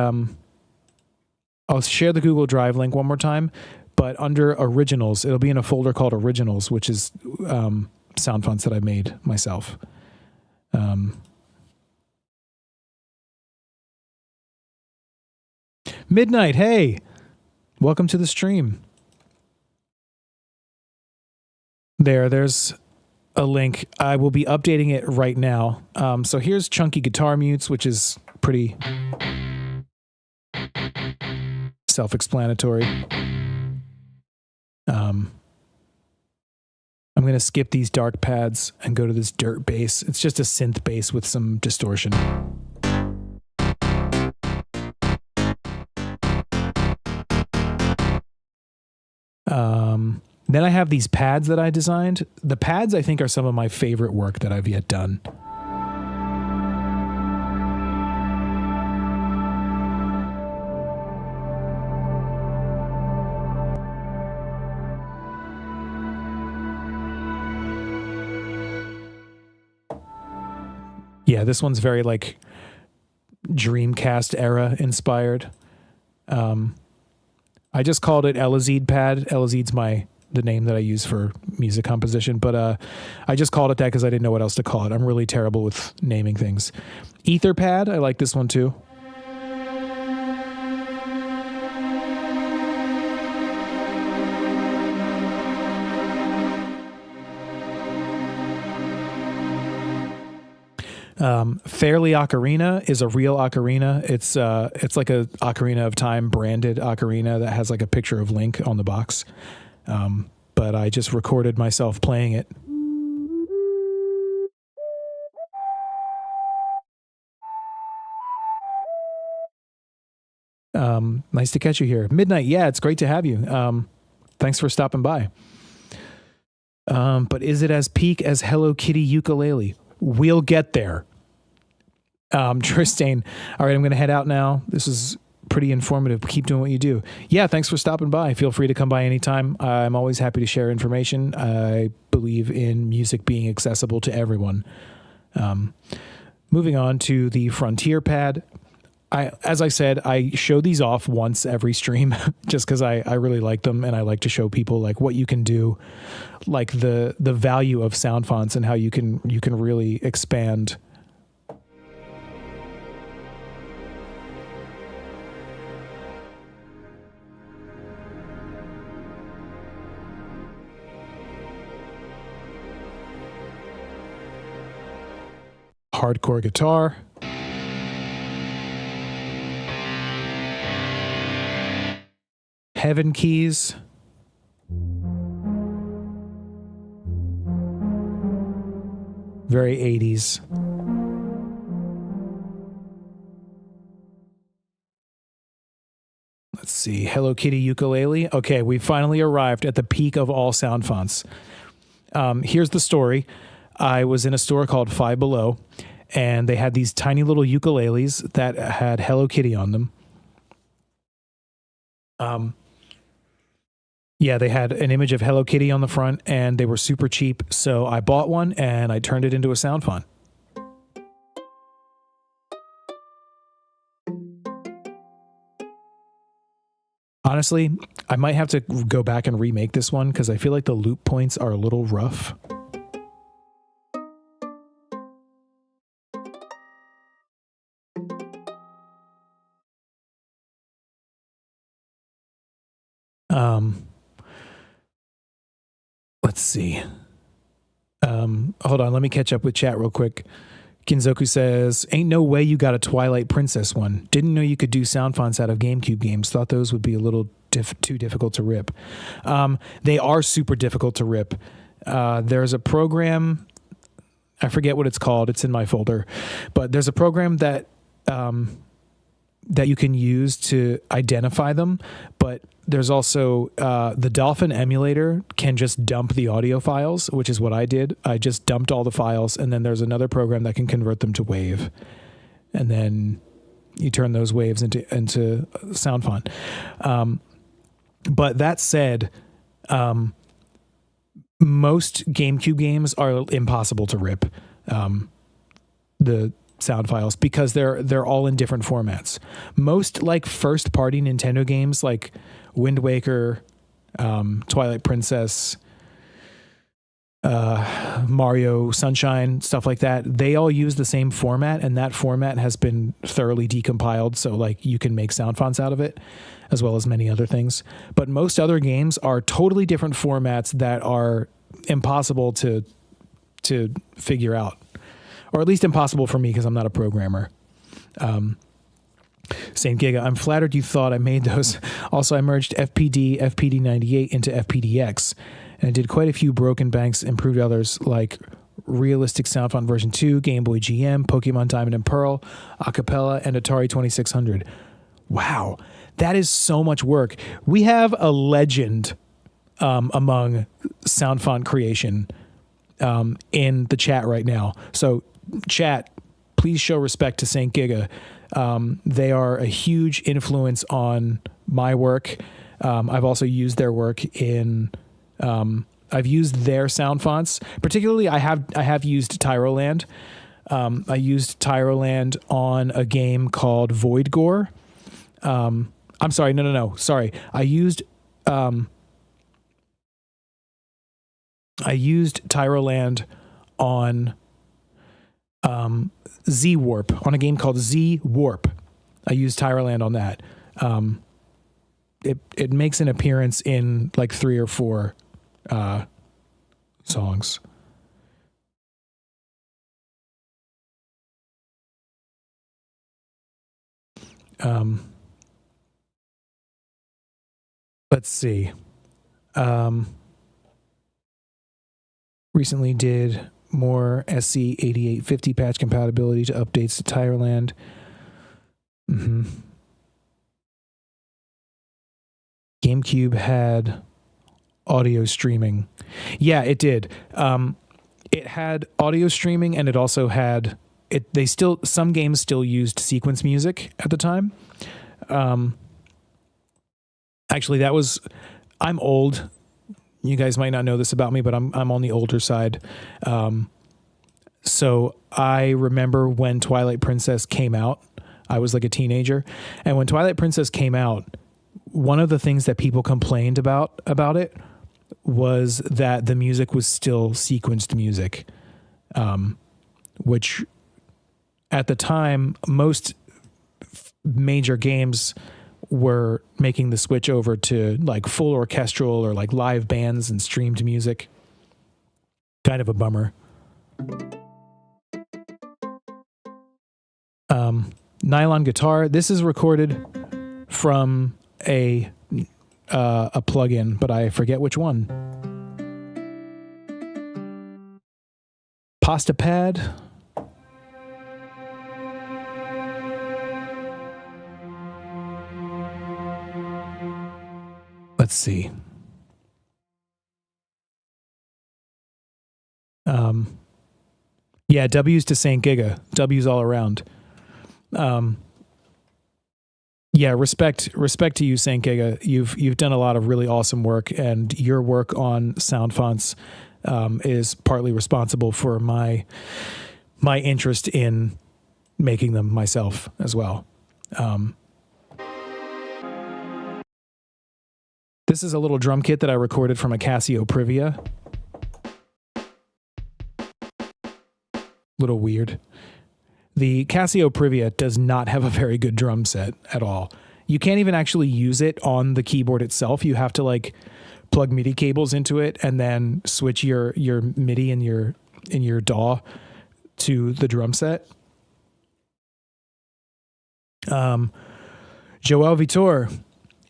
Speaker 1: Google Drive link one more time, but under Originals, it'll be in a folder called Originals, which is sound fonts that I made myself. Midnight, hey, welcome to the stream. There's a link. I will be updating it right now. So here's chunky guitar mutes, which is pretty self-explanatory. I'm going to skip these dark pads and go to this dirt bass. It's just a synth bass with some distortion. Then I have these pads that I designed. The pads, I think, are some of my favorite work that I've yet done. Yeah, this one's very like Dreamcast era inspired. I just called it Elazid Pad. Elazid's the name that I use for music composition, but I just called it that because I didn't know what else to call it. I'm really terrible with naming things. Etherpad, I like this one too. Fairly Ocarina is a real ocarina. It's like a Ocarina of Time branded ocarina that has like a picture of Link on the box. But I just recorded myself playing it. Nice to catch you here. Midnight, yeah, it's great to have you. Thanks for stopping by. But is it as peak as Hello Kitty ukulele? We'll get there. Tristan, all right, I'm going to head out now. This is pretty informative. Keep doing what you do. Yeah, thanks for stopping by. Feel free to come by anytime. I'm always happy to share information. I believe in music being accessible to everyone. Moving on to the Frontier Pad. As I said, I show these off once every stream just because I really like them, and I like to show people like what you can do, like the value of sound fonts and how you can really expand. Hardcore guitar. Heaven keys. Very 80s. Let's see. Hello Kitty ukulele. Okay, we finally arrived at the peak of all sound fonts. Here's the story. I was in a store called Five Below, and they had these tiny little ukuleles that had Hello Kitty on them. Yeah, they had an image of Hello Kitty on the front, and they were super cheap. So I bought one, and I turned it into a sound font. Honestly, I might have to go back and remake this one because I feel like the loop points are a little rough. Let's see. Hold on, let me catch up with chat real quick. Kinzoku says, ain't no way you got a Twilight Princess one. Didn't know you could do sound fonts out of GameCube games. Thought those would be a little too difficult to rip. They are super difficult to rip. There's a program, I forget what it's called. It's in my folder. But there's a program that you can use to identify them, but there's also the Dolphin emulator can just dump the audio files, which is what I did. I just dumped all the files, and then there's another program that can convert them to WAV, and then you turn those waves into sound font. But that said, most GameCube games are impossible to rip. The sound files because they're all in different formats. Most like first party Nintendo games like Wind Waker, Twilight Princess, Mario Sunshine, stuff like that, they all use the same format, and that format has been thoroughly decompiled, so like you can make sound fonts out of it as well as many other things. But most other games are totally different formats that are impossible to figure out. Or at least impossible for me because I'm not a programmer. Saint Giga, I'm flattered you thought I made those. Also, I merged FPD, FPD98 into FPDX, and I did quite a few broken banks, improved others like Realistic Sound Font version 2, Game Boy GM, Pokemon Diamond and Pearl, Acapella, and Atari 2600. Wow, that is so much work. We have a legend among sound font creation in the chat right now. So chat, please show respect to Saint Giga. They are a huge influence on my work. I've also used their work in, I've used their sound fonts. Particularly, I have used Tyroland. I used Tyroland on a game called Void Gore. I'm sorry, no. Sorry, I used Tyroland on Z Warp, on a game called Z Warp. I used Tyroland on that. It makes an appearance in like 3 or 4 songs. Let's see. Recently did more SC8850 patch compatibility to updates to Tyroland. GameCube had audio streaming. Yeah, it did. It had audio streaming, and it also had it. Some games still used sequence music at the time. Actually, I'm old. You guys might not know this about me, but I'm on the older side. So I remember when Twilight Princess came out. I was like a teenager, and when Twilight Princess came out, one of the things that people complained about it was that the music was still sequenced music, which at the time most major games were making the switch over to like full orchestral or like live bands and streamed music. Kind of a bummer. Nylon guitar. This is recorded from a plugin, but I forget which one. Pasta pad. Let's see. Yeah, W's to Saint Giga. W's all around. Yeah, respect to you, Saint Giga. You've done a lot of really awesome work, and your work on sound fonts is partly responsible for my interest in making them myself as well. This is a little drum kit that I recorded from a Casio Privia. Little weird. The Casio Privia does not have a very good drum set at all. You can't even actually use it on the keyboard itself. You have to like plug MIDI cables into it and then switch your MIDI and your DAW to the drum set. Joel Vitor,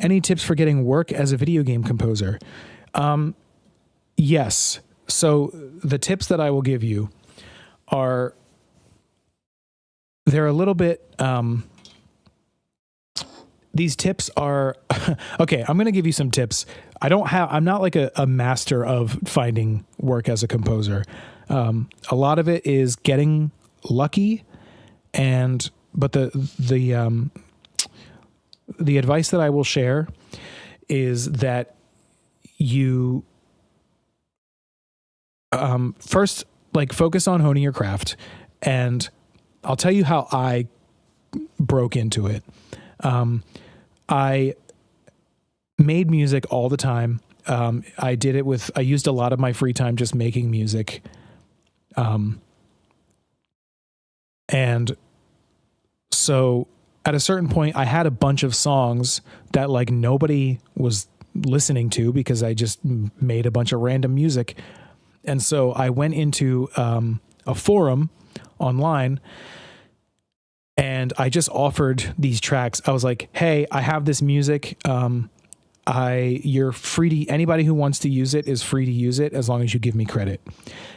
Speaker 1: any tips for getting work as a video game composer? Yes. So the tips that I will give you are, they're a little bit, these tips are, okay, I'm going to give you some tips. I'm not like a master of finding work as a composer. A lot of it is getting lucky, but the advice that I will share is that you first like focus on honing your craft, and I'll tell you how I broke into it. I made music all the time. I used a lot of my free time just making music. And so at a certain point I had a bunch of songs that like nobody was listening to because I just made a bunch of random music. And so I went into a forum online and I just offered these tracks. I was like, hey, I have this music. You're free to, anybody who wants to use it is free to use it as long as you give me credit.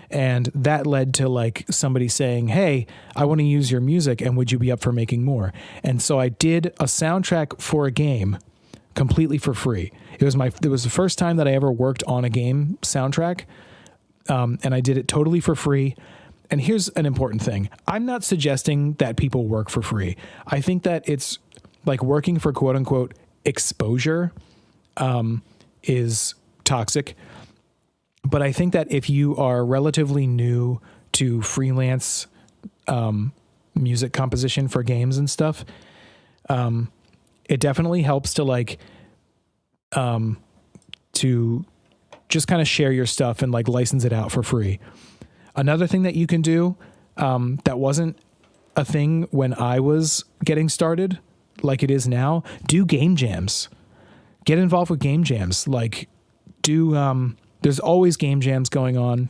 Speaker 1: And that led to like somebody saying, hey, I want to use your music and would you be up for making more? And so I did a soundtrack for a game completely for free. It was the first time that I ever worked on a game soundtrack. And I did it totally for free. And here's an important thing. I'm not suggesting that people work for free. I think that it's like working for quote unquote exposure is toxic. But I think that if you are relatively new to freelance music composition for games and stuff. It definitely helps to like, to just kind of share your stuff and like license it out for free. Another thing that you can do, that wasn't a thing when I was getting started, like it is now, do game jams. Get involved with game jams. Like there's always game jams going on.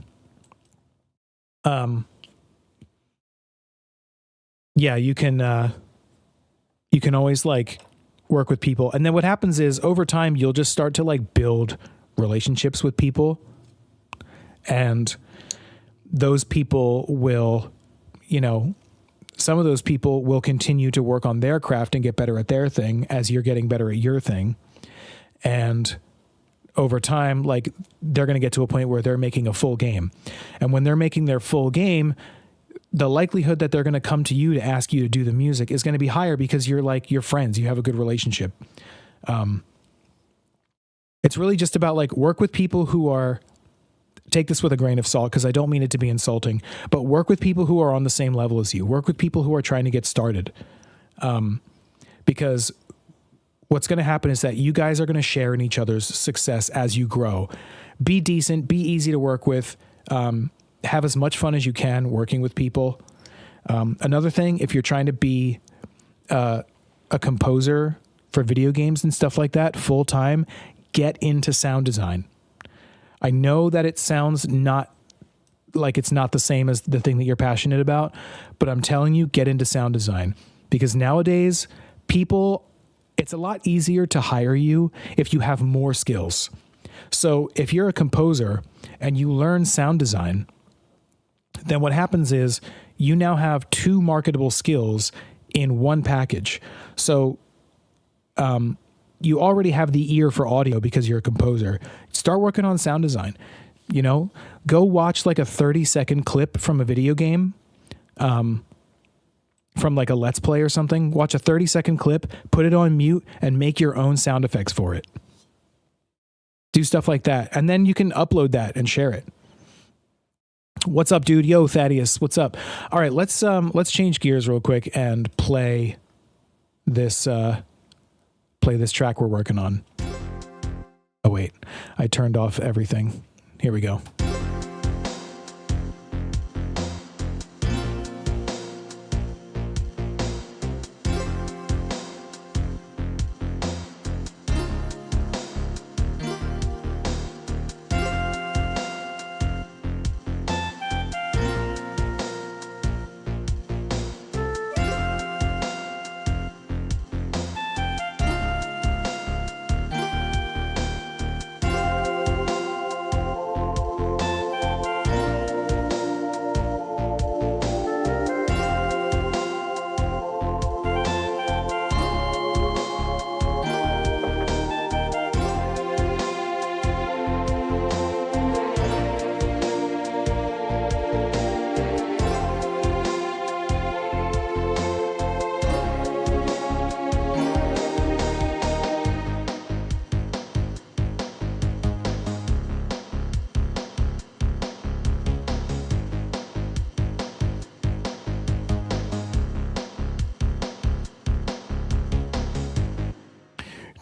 Speaker 1: Yeah, you can always like work with people. And then what happens is over time, you'll just start to like build relationships with people, and those people will, some of those people will continue to work on their craft and get better at their thing as you're getting better at your thing. And over time, like they're going to get to a point where they're making a full game. And when they're making their full game, the likelihood that they're going to come to you to ask you to do the music is going to be higher because you're friends. You have a good relationship. It's really just about like work with people who are, take this with a grain of salt because I don't mean it to be insulting, but work with people who are on the same level as you. Work with people who are trying to get started. Because what's going to happen is that you guys are going to share in each other's success as you grow. Be decent, be easy to work with, have as much fun as you can working with people. Another thing, if you're trying to be a composer for video games and stuff like that full time, get into sound design. I know that it sounds not like it's not the same as the thing that you're passionate about, but I'm telling you, get into sound design, because nowadays it's a lot easier to hire you if you have more skills. So if you're a composer and you learn sound design, then what happens is you now have 2 marketable skills in one package. So, you already have the ear for audio because you're a composer. Start working on sound design. Go watch like a 30-second clip from a video game, from like a Let's Play or something. Watch a 30-second clip, put it on mute, and make your own sound effects for it. Do stuff like that. And then you can upload that and share it. What's up, dude? Yo, Thaddeus, what's up? All right, let's change gears real quick and play this track we're working on. Oh wait, I turned off everything. Here we go.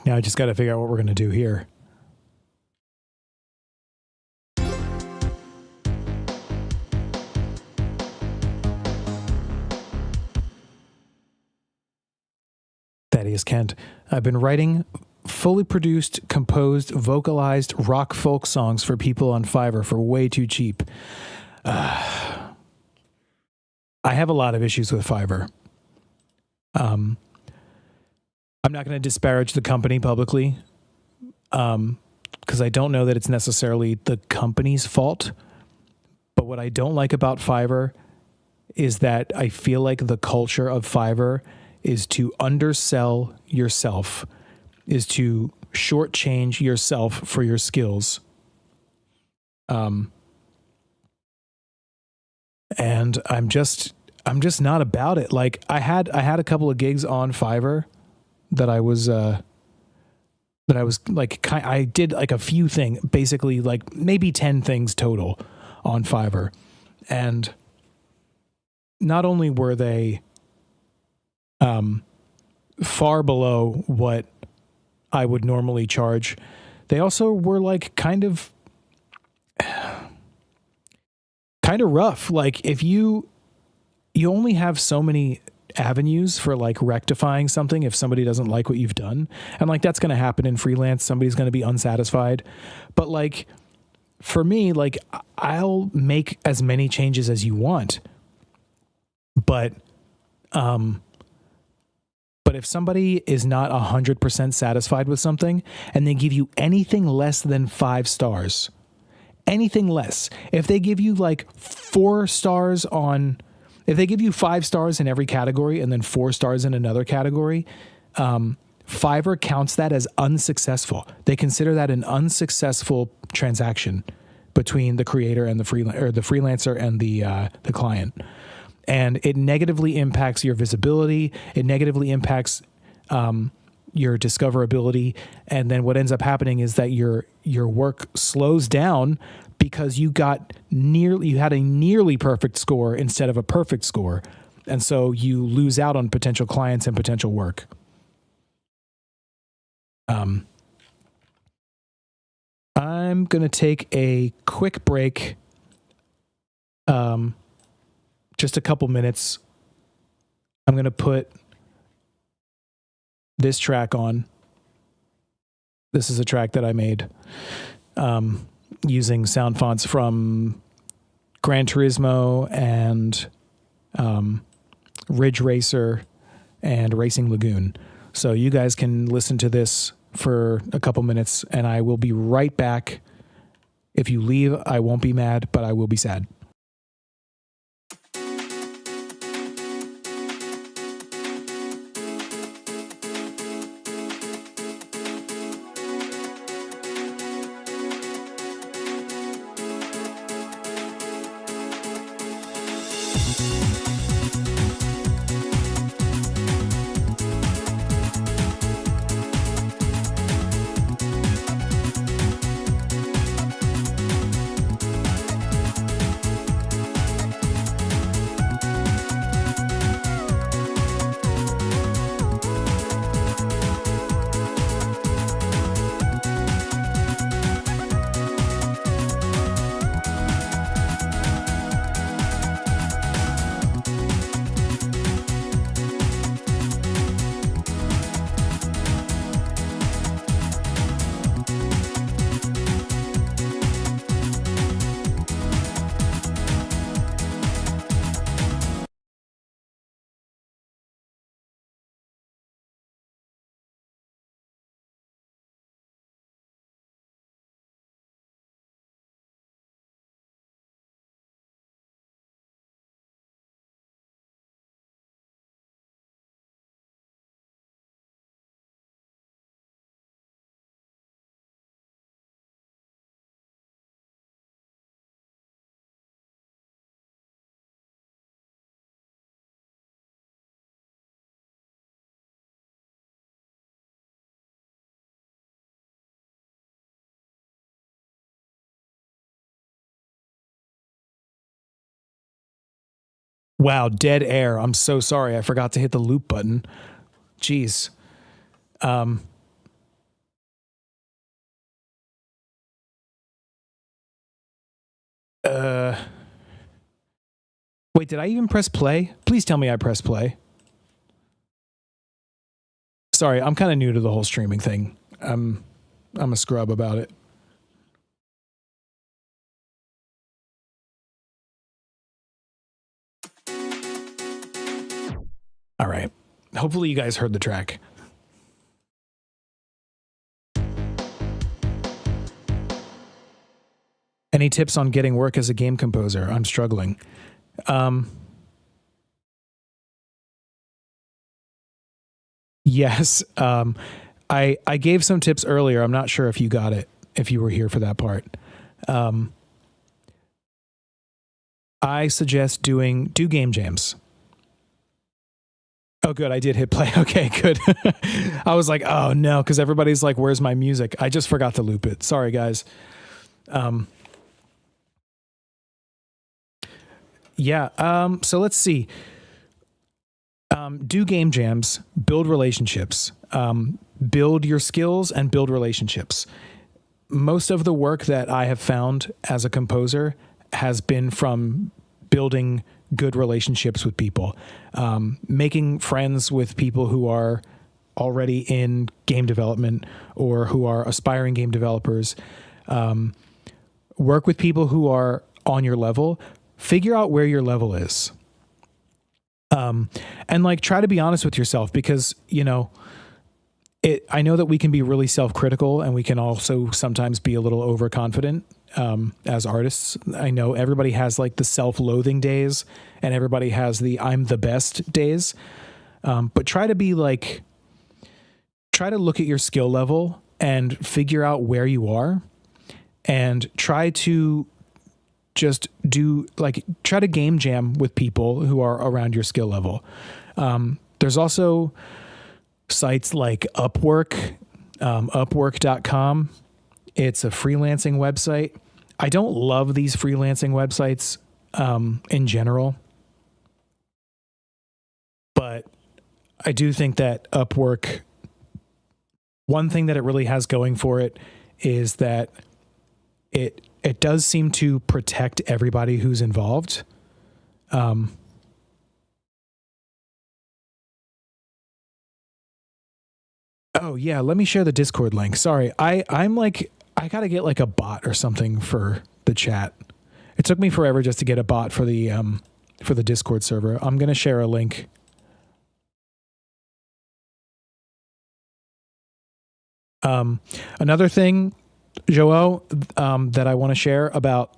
Speaker 1: Now I just got to figure out what we're going to do here. Thaddeus Kent. I've been writing fully produced, composed, vocalized rock folk songs for people on Fiverr for way too cheap. I have a lot of issues with Fiverr. I'm not going to disparage the company publicly, because I don't know that it's necessarily the company's fault. But what I don't like about Fiverr is that I feel like the culture of Fiverr is to undersell yourself, is to shortchange yourself for your skills. And I'm just not about it. Like I had a couple of gigs on Fiverr that I was like, I did like a few things, basically like maybe 10 things total on Fiverr. And not only were they far below what I would normally charge, they also were like kind of rough. Like if you only have so many avenues for like rectifying something if somebody doesn't like what you've done. And like that's going to happen in freelance. Somebody's going to be unsatisfied. But like for me, like I'll make as many changes as you want. But if somebody is not 100% satisfied with something and they give you anything less than 5 stars, anything less, if they give you like 4 stars if they give you 5 stars in every category and then 4 stars in another category, Fiverr counts that as unsuccessful. They consider that an unsuccessful transaction between the creator and the freelancer and the client. And it negatively impacts your visibility. It negatively impacts your discoverability. And then what ends up happening is that your work slows down because you had a nearly perfect score instead of a perfect score. And so you lose out on potential clients and potential work. I'm going to take a quick break. Just a couple minutes. I'm going to put this track on. This is a track that I made using sound fonts from Gran Turismo and Ridge Racer and Racing Lagoon. So you guys can listen to this for a couple minutes and I will be right back. If you leave, I won't be mad, but I will be sad. Wow, dead air. I'm so sorry. I forgot to hit the loop button. Jeez. Wait, did I even press play? Please tell me I pressed play. Sorry, I'm kind of new to the whole streaming thing. I'm a scrub about it. All right. Hopefully you guys heard the track. Any tips on getting work as a game composer? I'm struggling. Yes. I gave some tips earlier. I'm not sure if you got it, if you were here for that part. I suggest do game jams. Oh, good. I did hit play. Okay, good. I was like, oh no, because everybody's like, where's my music? I just forgot to loop it. Sorry, guys. Yeah. So let's see. Do game jams, build relationships, build your skills and build relationships. Most of the work that I have found as a composer has been from building good relationships with people, making friends with people who are already in game development or who are aspiring game developers. Work with people who are on your level. Figure out where your level is. And like try to be honest with yourself, because I know that we can be really self-critical, and we can also sometimes be a little overconfident as artists. I know everybody has like the self-loathing days, and everybody has the I'm the best days. But try to look at your skill level and figure out where you are, and try to try to game jam with people who are around your skill level. There's also sites like Upwork, upwork.com. It's a freelancing website. I don't love these freelancing websites in general, but I do think that Upwork, one thing that it really has going for it is that it does seem to protect everybody who's involved. Oh yeah, let me share the Discord link. Sorry, I'm like, I gotta get like a bot or something for the chat. It took me forever just to get a bot for the Discord server. I'm gonna share a link. Another thing, Joel, that I want to share about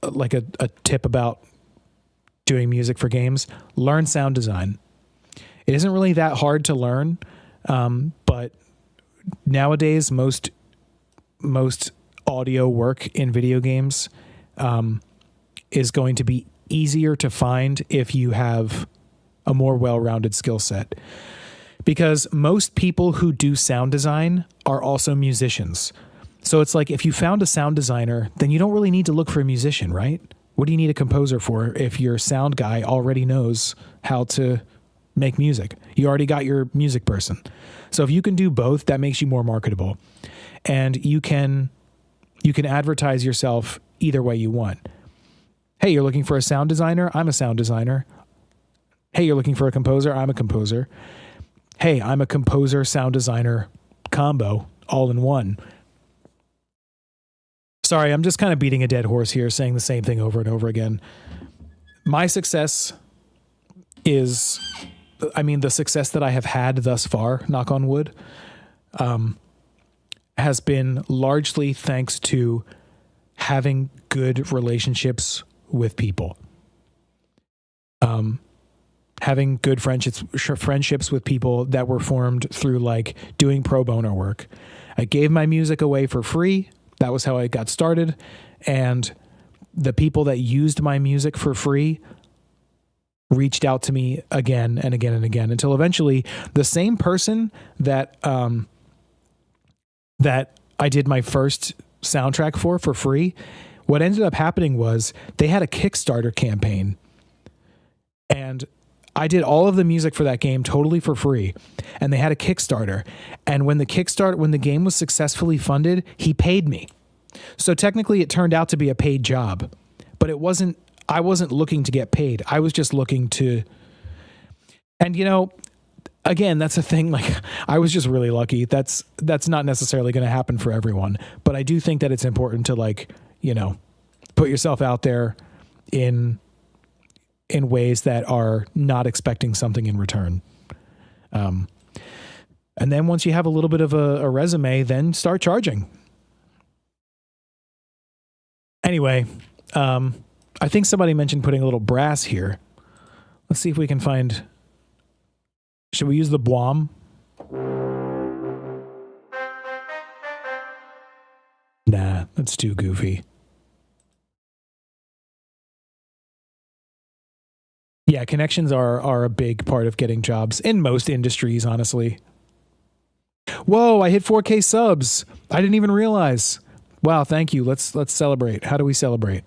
Speaker 1: like a tip about doing music for games: learn sound design. It isn't really that hard to learn, but nowadays most audio work in video games is going to be easier to find if you have a more well-rounded skill set. Because most people who do sound design are also musicians. So it's like, if you found a sound designer, then you don't really need to look for a musician, right? What do you need a composer for if your sound guy already knows how to make music? You already got your music person. So if you can do both, that makes you more marketable. And you can advertise yourself either way you want. Hey, you're looking for a sound designer? I'm a sound designer. Hey, you're looking for a composer? I'm a composer. Hey, I'm a composer, sound designer combo, all in one. Sorry, I'm just kind of beating a dead horse here, saying the same thing over and over again. My success is, the success that I have had thus far, knock on wood, has been largely thanks to having good relationships with people. Having good friendships with people that were formed through like doing pro bono work. I gave my music away for free. That was how I got started. And the people that used my music for free reached out to me again and again and again, until eventually the same person that I did my first soundtrack for free, what ended up happening was they had a Kickstarter campaign, and I did all of the music for that game totally for free, and they had a Kickstarter. And when the game was successfully funded, he paid me. So technically it turned out to be a paid job, but I wasn't looking to get paid. I was just looking to, and again, that's a thing. Like, I was just really lucky. That's not necessarily going to happen for everyone, but I do think that it's important to put yourself out there in ways that are not expecting something in return. And then once you have a little bit of a resume, then start charging. Anyway, I think somebody mentioned putting a little brass here. Let's see if we can find... Should we use the Boim? Nah, that's too goofy. Yeah, connections are a big part of getting jobs in most industries, honestly. Whoa, I hit 4K subs. I didn't even realize. Wow, thank you. Let's celebrate. How do we celebrate?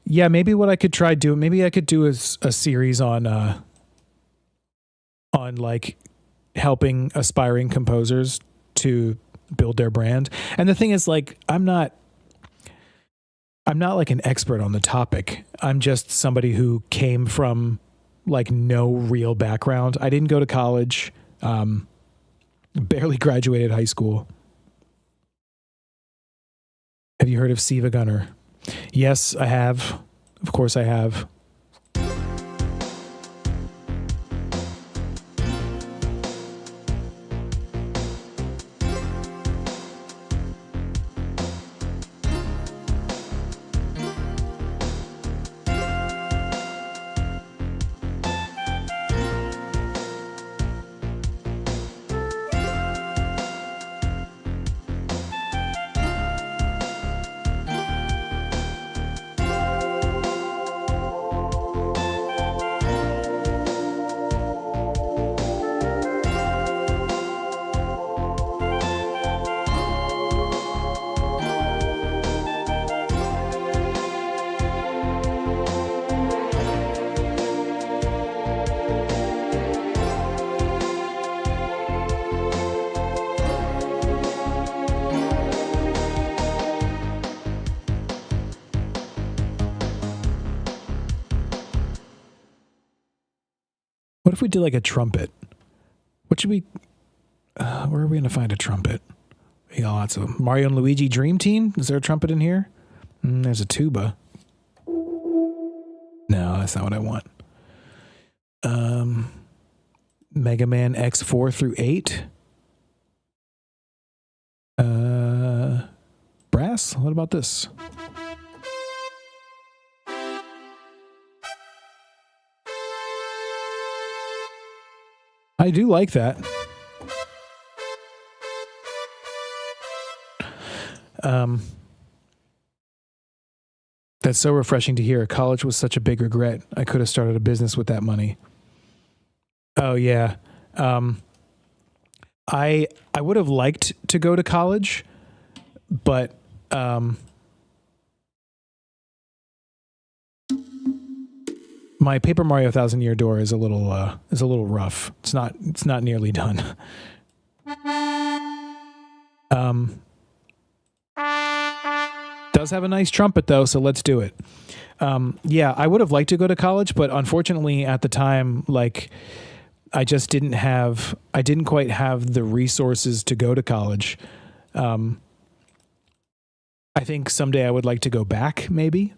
Speaker 1: Yeah, maybe what I could try doing, maybe I could do a series on like helping aspiring composers to build their brand. And the thing is, like, I'm not like an expert on the topic. I'm just somebody who came from like no real background. I didn't go to college. Barely graduated high school. Have you heard of Siva Gunner? Yes, I have. Of course I have. What if we did like a trumpet? What should we? Where are we going to find a trumpet? We got lots of them. Mario and Luigi Dream Team. Is there a trumpet in here? There's a tuba. No, that's not what I want. Mega Man X4 through 8. Brass. What about this? I do like that. That's so refreshing to hear. College was such a big regret. I could have started a business with that money. Oh yeah. I would have liked to go to college, but my Paper Mario Thousand Year Door is a little rough. It's not nearly done. Does have a nice trumpet though, so let's do it. Yeah, I would have liked to go to college, but unfortunately at the time, like, I didn't quite have the resources to go to college. I think someday I would like to go back, maybe.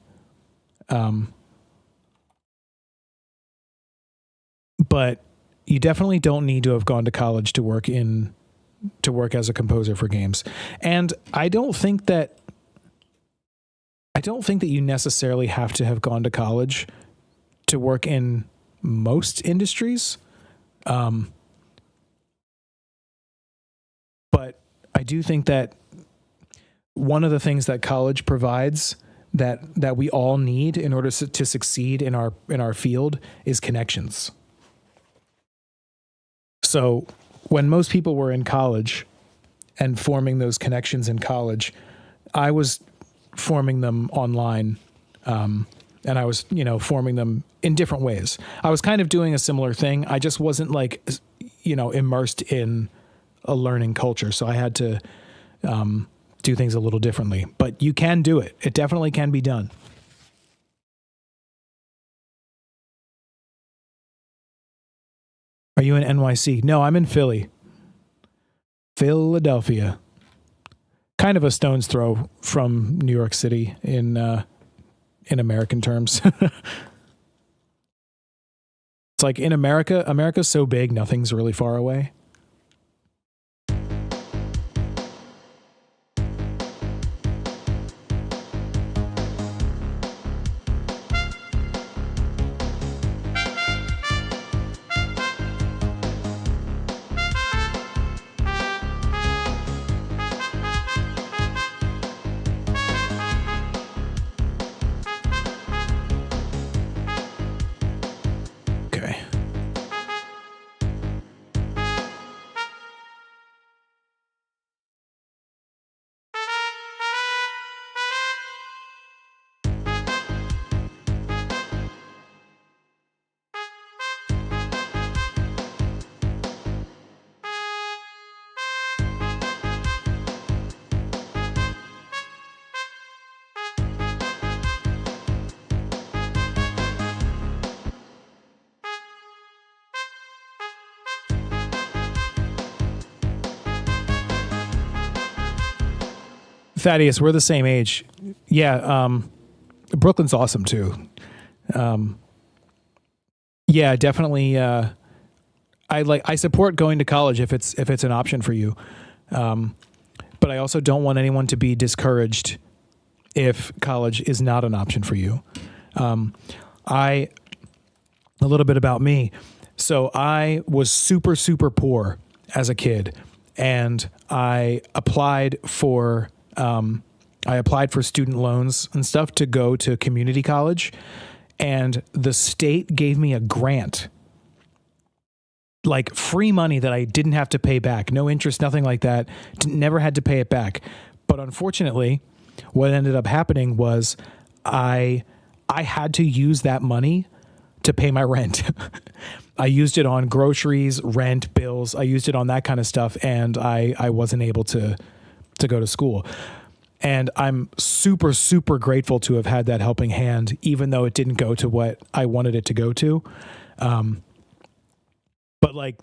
Speaker 1: But you definitely don't need to have gone to college to work as a composer for games. And I don't think that you necessarily have to have gone to college to work in most industries. But I do think that one of the things that college provides that we all need in order to succeed in our field is connections. So when most people were in college and forming those connections in college, I was forming them online, and I was, forming them in different ways. I was kind of doing a similar thing. I just wasn't like, immersed in a learning culture. So I had to do things a little differently. But you can do it. It definitely can be done. Are you in NYC? No, I'm in Philly. Philadelphia. Kind of a stone's throw from New York City in American terms. It's like in America's so big, nothing's really far away. Thaddeus, we're the same age. Yeah, Brooklyn's awesome too. Yeah, definitely. I support going to college if it's an option for you, but I also don't want anyone to be discouraged if college is not an option for you. I a little bit about me. So I was super super poor as a kid, and I applied for student loans and stuff to go to community college, and the state gave me a grant, like free money that I didn't have to pay back, no interest, nothing like that. Never had to pay it back. But unfortunately, what ended up happening was I had to use that money to pay my rent. I used it on groceries, rent, bills. I used it on that kind of stuff, and I wasn't able to go to school. And I'm super, super grateful to have had that helping hand, even though it didn't go to what I wanted it to go to. But like,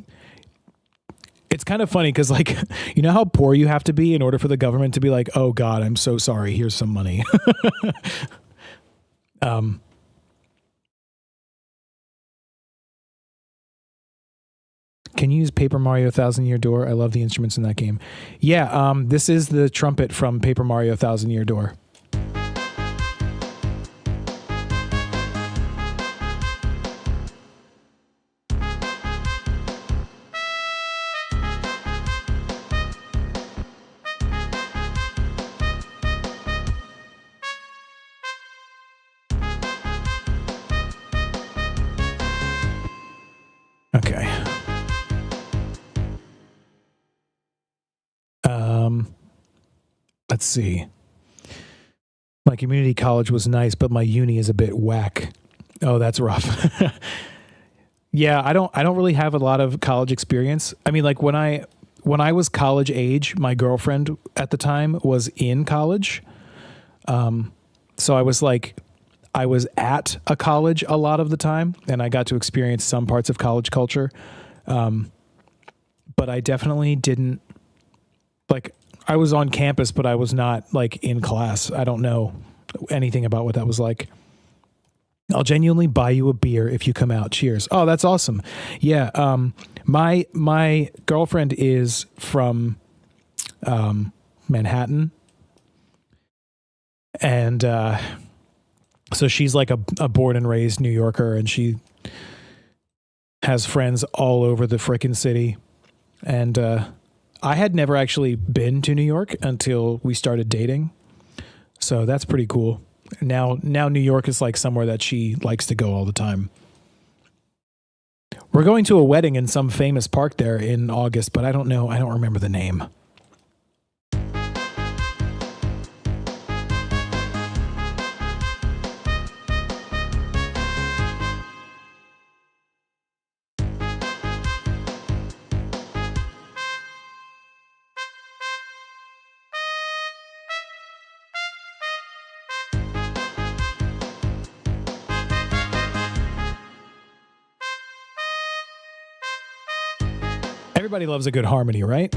Speaker 1: it's kind of funny because, like, you know how poor you have to be in order for the government to be like, oh God, I'm so sorry, here's some money. Can you use Paper Mario Thousand Year Door? I love the instruments in that game. Yeah, this is the trumpet from Paper Mario Thousand Year Door. Okay. Let's see. My community college was nice, but my uni is a bit whack. Oh, that's rough. Yeah, I don't really have a lot of college experience. I mean, like when I was college age, my girlfriend at the time was in college. So I was at a college a lot of the time, and I got to experience some parts of college culture. But I definitely didn't, like, I was on campus, but I was not like in class. I don't know anything about what that was like. I'll genuinely buy you a beer if you come out. Cheers. Oh, that's awesome. Yeah. My girlfriend is from, Manhattan. And, so she's like a born and raised New Yorker, and she has friends all over the frickin' city. And, I had never actually been to New York until we started dating. So that's pretty cool. Now New York is like somewhere that she likes to go all the time. We're going to a wedding in some famous park there in August, but I don't know. I don't remember the name. Everybody loves a good harmony, right?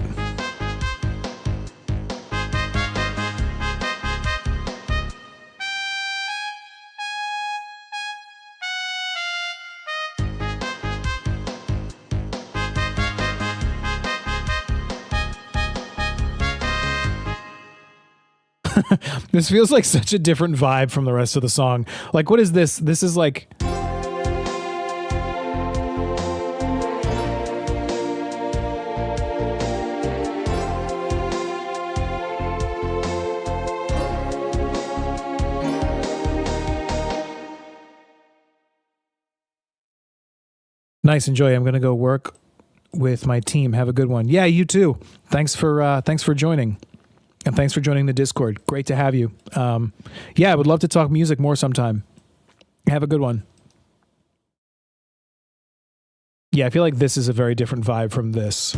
Speaker 1: This feels like such a different vibe from the rest of the song. Like, what is this? This is like... Nice, enjoy. I'm going to go work with my team. Have a good one. Yeah, you too. Thanks for joining. And thanks for joining the Discord. Great to have you. Yeah, I would love to talk music more sometime. Have a good one. Yeah, I feel like this is a very different vibe from this.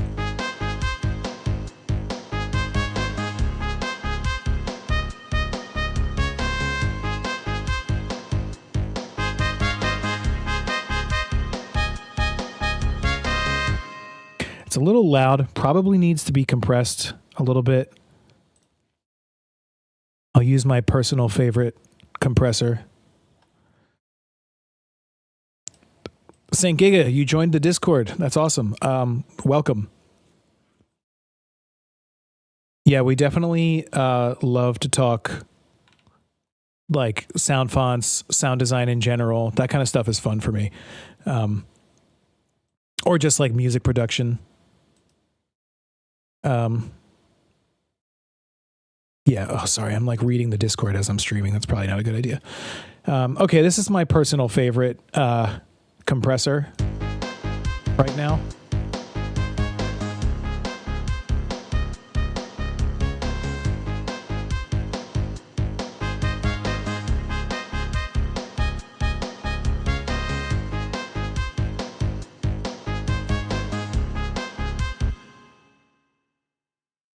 Speaker 1: It's a little loud. Probably needs to be compressed a little bit. I'll use my personal favorite compressor. St. Giga, you joined the Discord. That's awesome. Welcome. Yeah, we definitely love to talk like sound fonts, sound design in general. That kind of stuff is fun for me. Or just like music production. Yeah. Oh, sorry. I'm like reading the Discord as I'm streaming. That's probably not a good idea. Okay, this is my personal favorite compressor right now.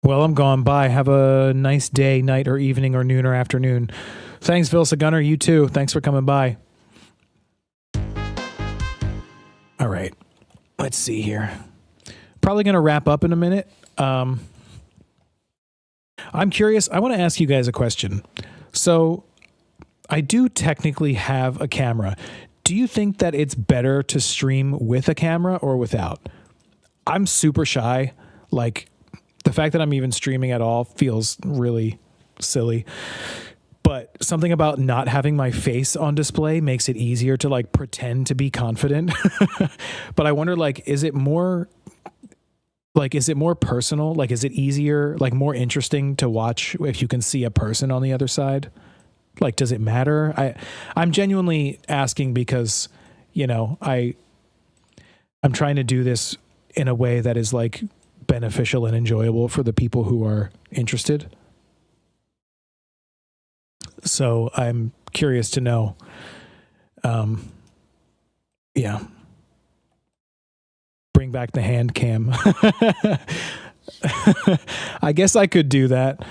Speaker 1: Well, I'm gone. Bye. Have a nice day, night, or evening, or noon, or afternoon. Thanks, Vilsa Gunner. You too. Thanks for coming by. All right. Let's see here. Probably going to wrap up in a minute. I'm curious. I want to ask you guys a question. So I do technically have a camera. Do you think that it's better to stream with a camera or without? I'm super shy. Like, the fact that I'm even streaming at all feels really silly. But something about not having my face on display makes it easier to like pretend to be confident. But I wonder, like, is it more personal? Like, is it easier, like more interesting to watch if you can see a person on the other side? Like, does it matter? I'm genuinely asking because, you know, I'm trying to do this in a way that is like beneficial and enjoyable for the people who are interested. So I'm curious to know. Yeah. Bring back the hand cam. I guess I could do that.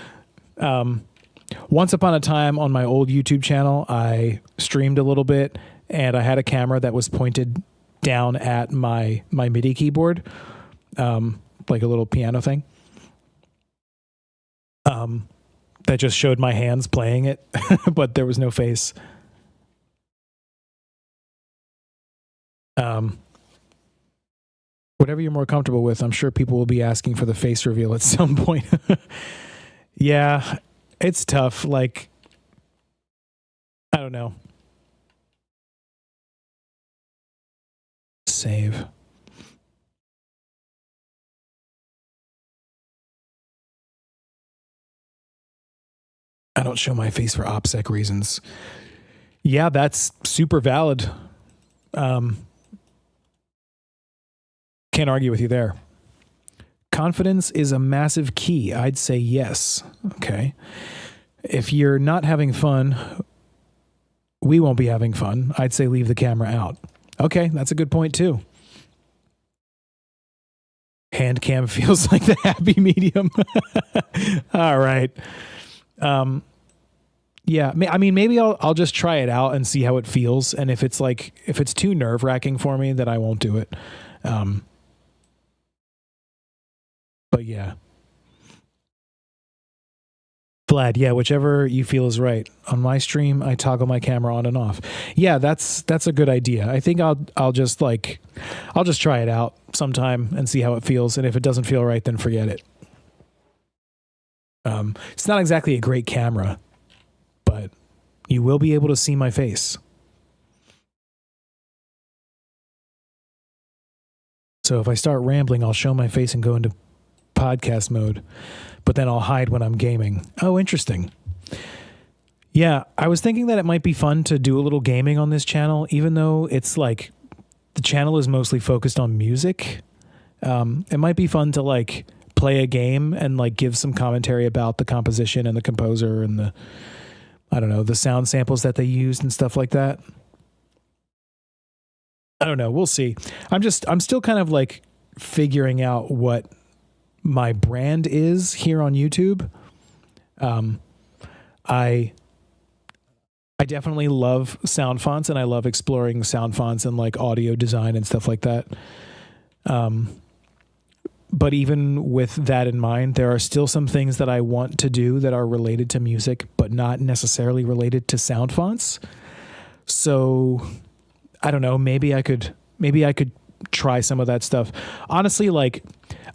Speaker 1: Once upon a time on my old YouTube channel, I streamed a little bit and I had a camera that was pointed down at my MIDI keyboard. Like a little piano thing. That just showed my hands playing it, but there was no face. Whatever you're more comfortable with, I'm sure people will be asking for the face reveal at some point. Yeah, it's tough. Like, I don't know. Save. I don't show my face for OPSEC reasons. Yeah, that's super valid. Can't argue with you there. Confidence is a massive key. I'd say yes. Okay. If you're not having fun, we won't be having fun. I'd say leave the camera out. Okay, that's a good point too. Hand cam feels like the happy medium. All right. Yeah, I mean, maybe I'll just try it out and see how it feels. And if it's too nerve wracking for me, then I won't do it. But yeah. Vlad, yeah, whichever you feel is right. On my stream, I toggle my camera on and off. Yeah, that's a good idea. I think I'll just try it out sometime and see how it feels. And if it doesn't feel right, then forget it. It's not exactly a great camera, but you will be able to see my face. So if I start rambling, I'll show my face and go into podcast mode, but then I'll hide when I'm gaming. Oh, interesting. Yeah, I was thinking that it might be fun to do a little gaming on this channel, even though it's like the channel is mostly focused on music. It might be fun to like play a game and like give some commentary about the composition and the composer and the, I don't know, the sound samples that they used and stuff like that. I don't know. We'll see. I'm still kind of like figuring out what my brand is here on YouTube. I definitely love sound fonts and I love exploring sound fonts and like audio design and stuff like that. But even with that in mind, there are still some things that I want to do that are related to music, but not necessarily related to sound fonts. So I don't know, maybe I could try some of that stuff. Honestly, like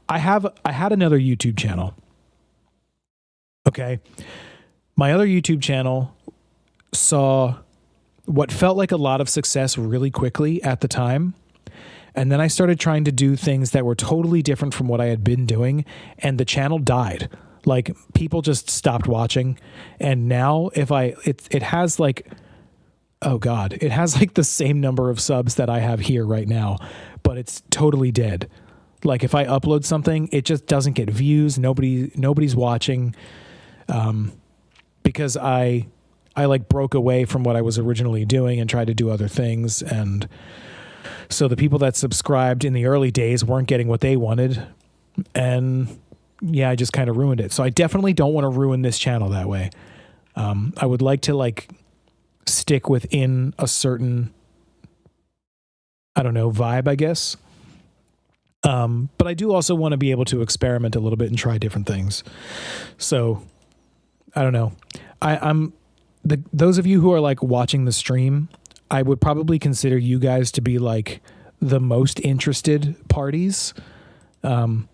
Speaker 1: I had another YouTube channel. Okay. My other YouTube channel saw what felt like a lot of success really quickly at the time. And then I started trying to do things that were totally different from what I had been doing, and the channel died. Like people just stopped watching. And now it has like, oh God, it has like the same number of subs that I have here right now, but it's totally dead. Like if I upload something, it just doesn't get views. Nobody's watching. Because I like broke away from what I was originally doing and tried to do other things. And so the people that subscribed in the early days weren't getting what they wanted. And yeah, I just kind of ruined it. So I definitely don't want to ruin this channel that way. I would like to like stick within a certain, I don't know, vibe, I guess. But I do also want to be able to experiment a little bit and try different things. So I don't know. Those of you who are like watching the stream, I would probably consider you guys to be like the most interested parties. The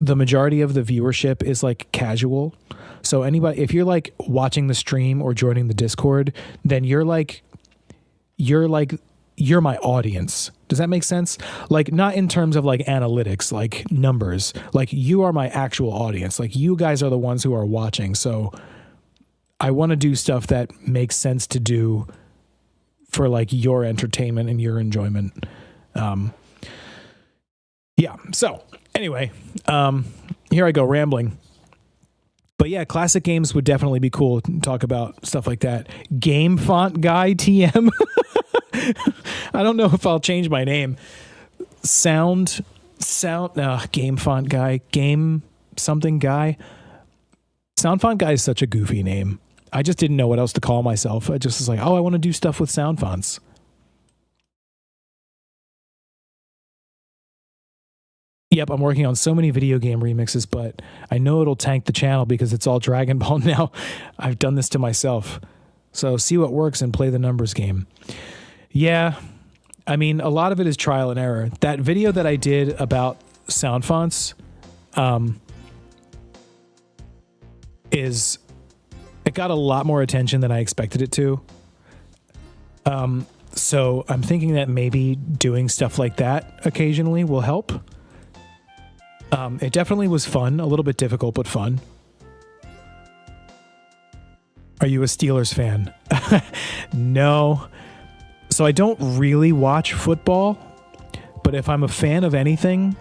Speaker 1: majority of the viewership is like casual. So anybody, if you're like watching the stream or joining the Discord, then you're my audience. Does that make sense? Like not in terms of like analytics, like numbers, like you are my actual audience. Like you guys are the ones who are watching. So I want to do stuff that makes sense to do for like your entertainment and your enjoyment. Yeah. So anyway, here I go rambling. But yeah, classic games would definitely be cool to talk about stuff like that. Game font guy TM. I don't know if I'll change my name. Game font guy, game something guy. Sound font guy is such a goofy name. I just didn't know what else to call myself. I just was like, oh, I want to do stuff with sound fonts. Yep, I'm working on so many video game remixes, but I know it'll tank the channel because it's all Dragon Ball now. I've done this to myself. So see what works and play the numbers game. Yeah, I mean, a lot of it is trial and error. That video that I did about sound fonts it got a lot more attention than I expected it to. So I'm thinking that maybe doing stuff like that occasionally will help. It definitely was fun, a little bit difficult, but fun. Are you a Steelers fan? No. So I don't really watch football, but if I'm a fan of anything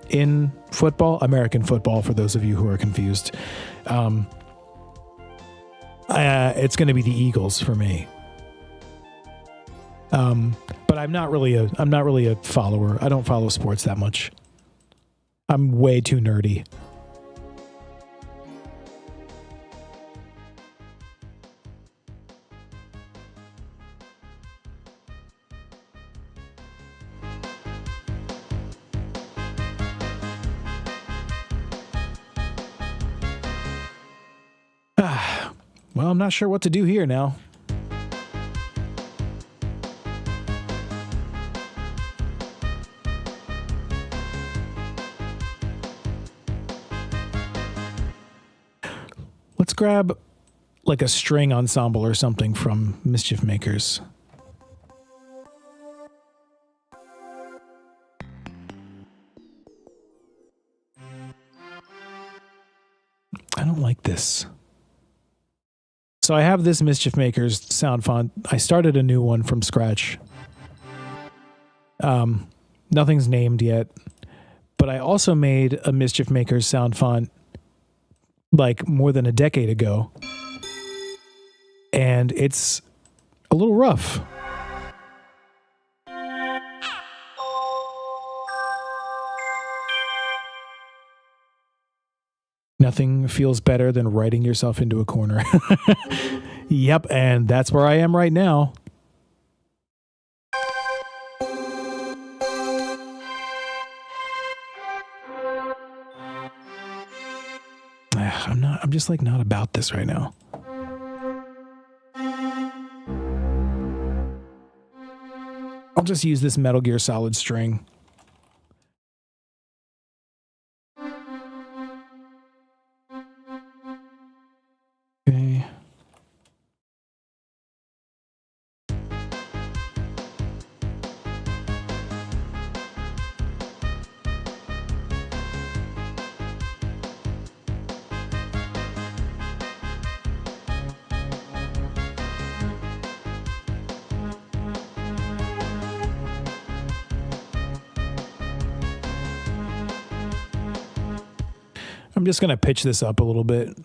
Speaker 1: in football, American football, for those of you who are confused, it's going to be the Eagles for me. But I'm not really a follower. I don't follow sports that much. I'm way too nerdy. Well, I'm not sure what to do here now. Let's grab like a string ensemble or something from Mischief Makers. I don't like this. So I have this Mischief Makers sound font. I started a new one from scratch. Nothing's named yet, but I also made a Mischief Makers sound font like more than a decade ago, and it's a little rough. Nothing feels better than writing yourself into a corner. Yep, and that's where I am right now. I'm just like not about this right now. I'll just use this Metal Gear Solid string. Okay. I'm just going to pitch this up a little bit.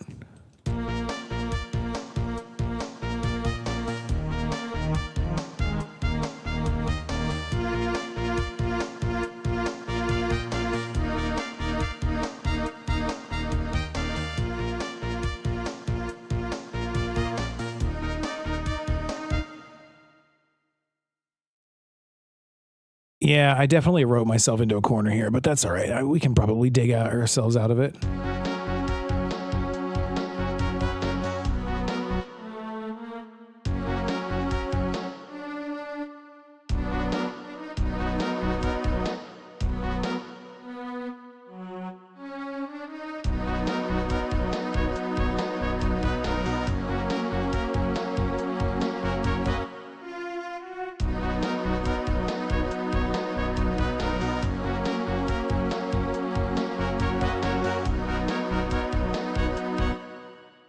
Speaker 1: Yeah, I definitely wrote myself into a corner here, but that's all right. We can probably dig ourselves out of it.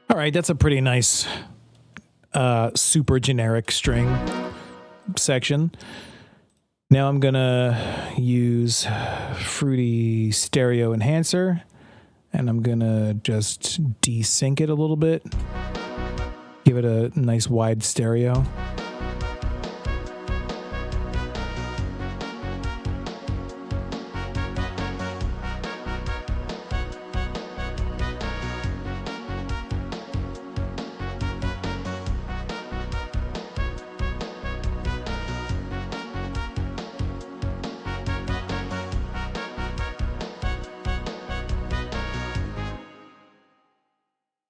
Speaker 1: All right, that's a pretty nice, super generic string section. Now I'm gonna use Fruity Stereo Enhancer, and I'm gonna just desync it a little bit. Give it a nice wide stereo.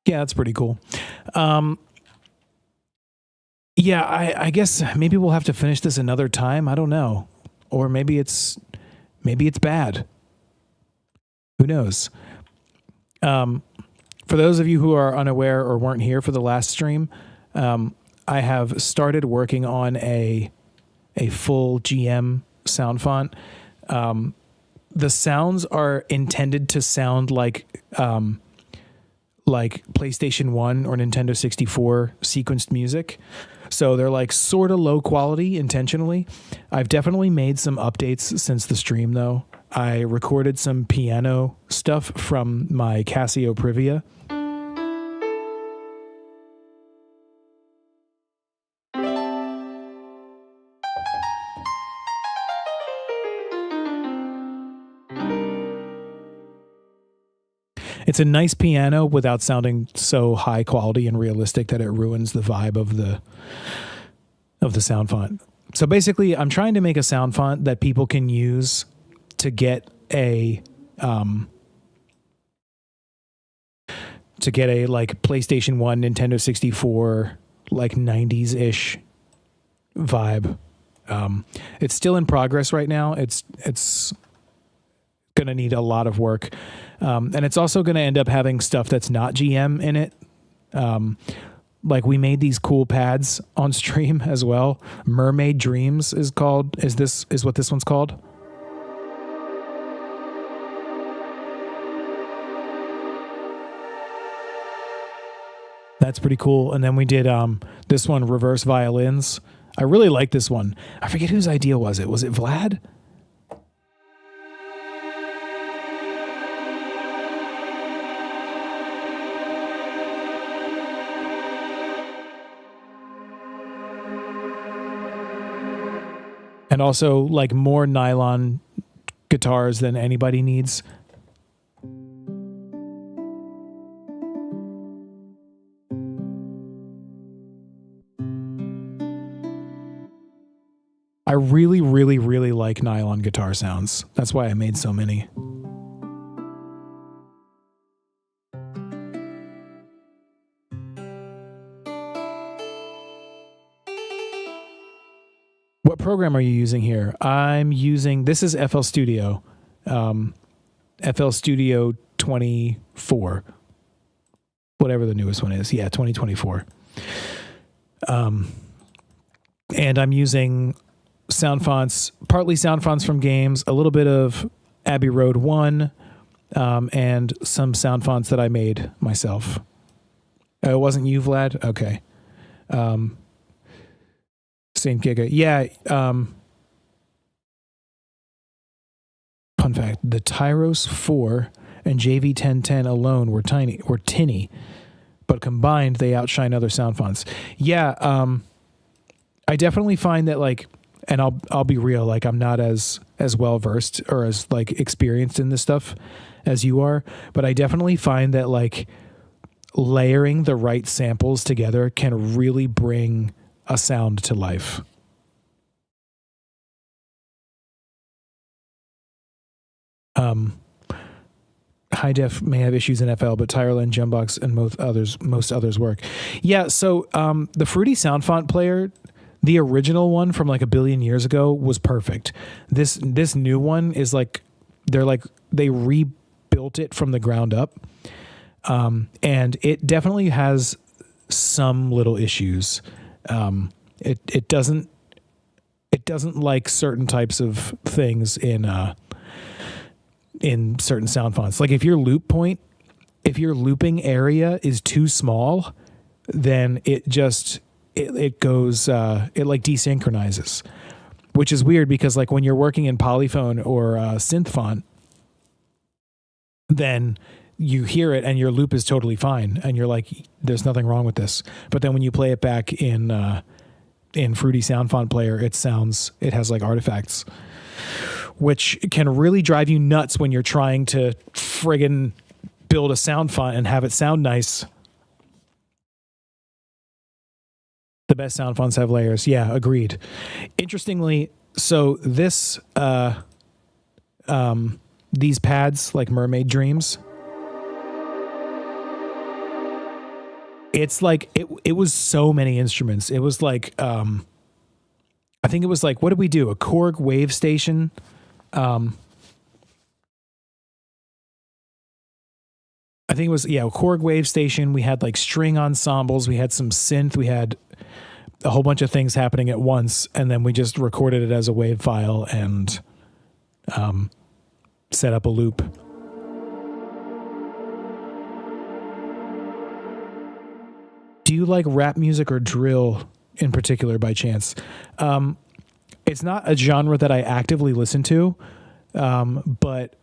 Speaker 1: Yeah, that's pretty cool. Yeah, I guess maybe we'll have to finish this another time. I don't know. Or maybe it's bad. Who knows? For those of you who are unaware or weren't here for the last stream, I have started working on a full GM sound font. The sounds are intended to sound like PlayStation 1 or Nintendo 64 sequenced music. So they're like sort of low quality intentionally. I've definitely made some updates since the stream though. I recorded some piano stuff from my Casio Privia. It's a nice piano without sounding so high quality and realistic that it ruins the vibe of the sound font. So basically, I'm trying to make a sound font that people can use to get a like PlayStation 1, Nintendo 64, like 90s-ish vibe. It's still in progress right now. It's going to need a lot of work. And it's also going to end up having stuff that's not GM in it. Like we made these cool pads on stream as well. Mermaid Dreams is what this one's called. That's pretty cool. And then we did this one, Reverse Violins. I really like this one. I forget whose idea was it. Was it Vlad? And also like more nylon guitars than anybody needs. I really, really, really like nylon guitar sounds. That's why I made so many. program are you using here? I'm using, this is FL Studio, FL Studio 24, whatever the newest one is. Yeah, 2024. And I'm using sound fonts, partly sound fonts from games, a little bit of Abbey Road 1, and some sound fonts that I made myself. Oh, it wasn't you, Vlad? Okay. Saint Giga. Yeah. Fun fact, the Tyros 4 and JV1010 alone were tinny, but combined they outshine other sound fonts. Yeah, I definitely find that, like, and I'll be real, like, I'm not as well versed or as, like, experienced in this stuff as you are, but I definitely find that, like, layering the right samples together can really bring a sound to life. High def may have issues in FL, but Tyroland, Gembox, and most others work. Yeah, so the Fruity Sound Font player, the original one from like a billion years ago, was perfect. This new one is like they rebuilt it from the ground up, and it definitely has some little issues. It doesn't like certain types of things in certain sound fonts. Like if your looping area is too small, then it goes it like desynchronizes, which is weird because like when you're working in Polyphone or synth font, then you hear it and your loop is totally fine and you're like, there's nothing wrong with this. But then when you play it back in Fruity Sound Font player, it has like artifacts, which can really drive you nuts when you're trying to friggin' build a sound font and have it sound nice. The best sound fonts have layers. Yeah, agreed. Interestingly, so this these pads, like Mermaid Dreams, it's like it was so many instruments. It was like I think it was like, what did we do? A Korg wave station. I think it was, a Korg wave station. We had like string ensembles. We had some synth. We had a whole bunch of things happening at once. And then we just recorded it as a wave file and set up a loop. Do you like rap music or drill in particular by chance? It's not a genre that I actively listen to, but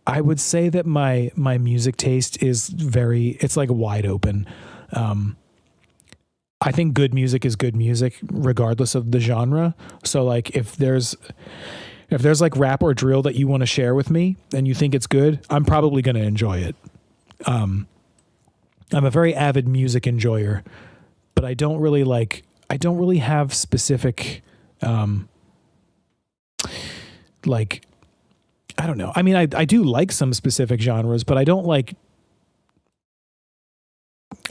Speaker 1: I would say that my music taste is it's like wide open. I think good music is good music regardless of the genre. So like if there's like rap or drill that you want to share with me and you think it's good, I'm probably going to enjoy it. I'm a very avid music enjoyer, but I don't really have specific like, I don't know. I mean, I do like some specific genres, but I don't know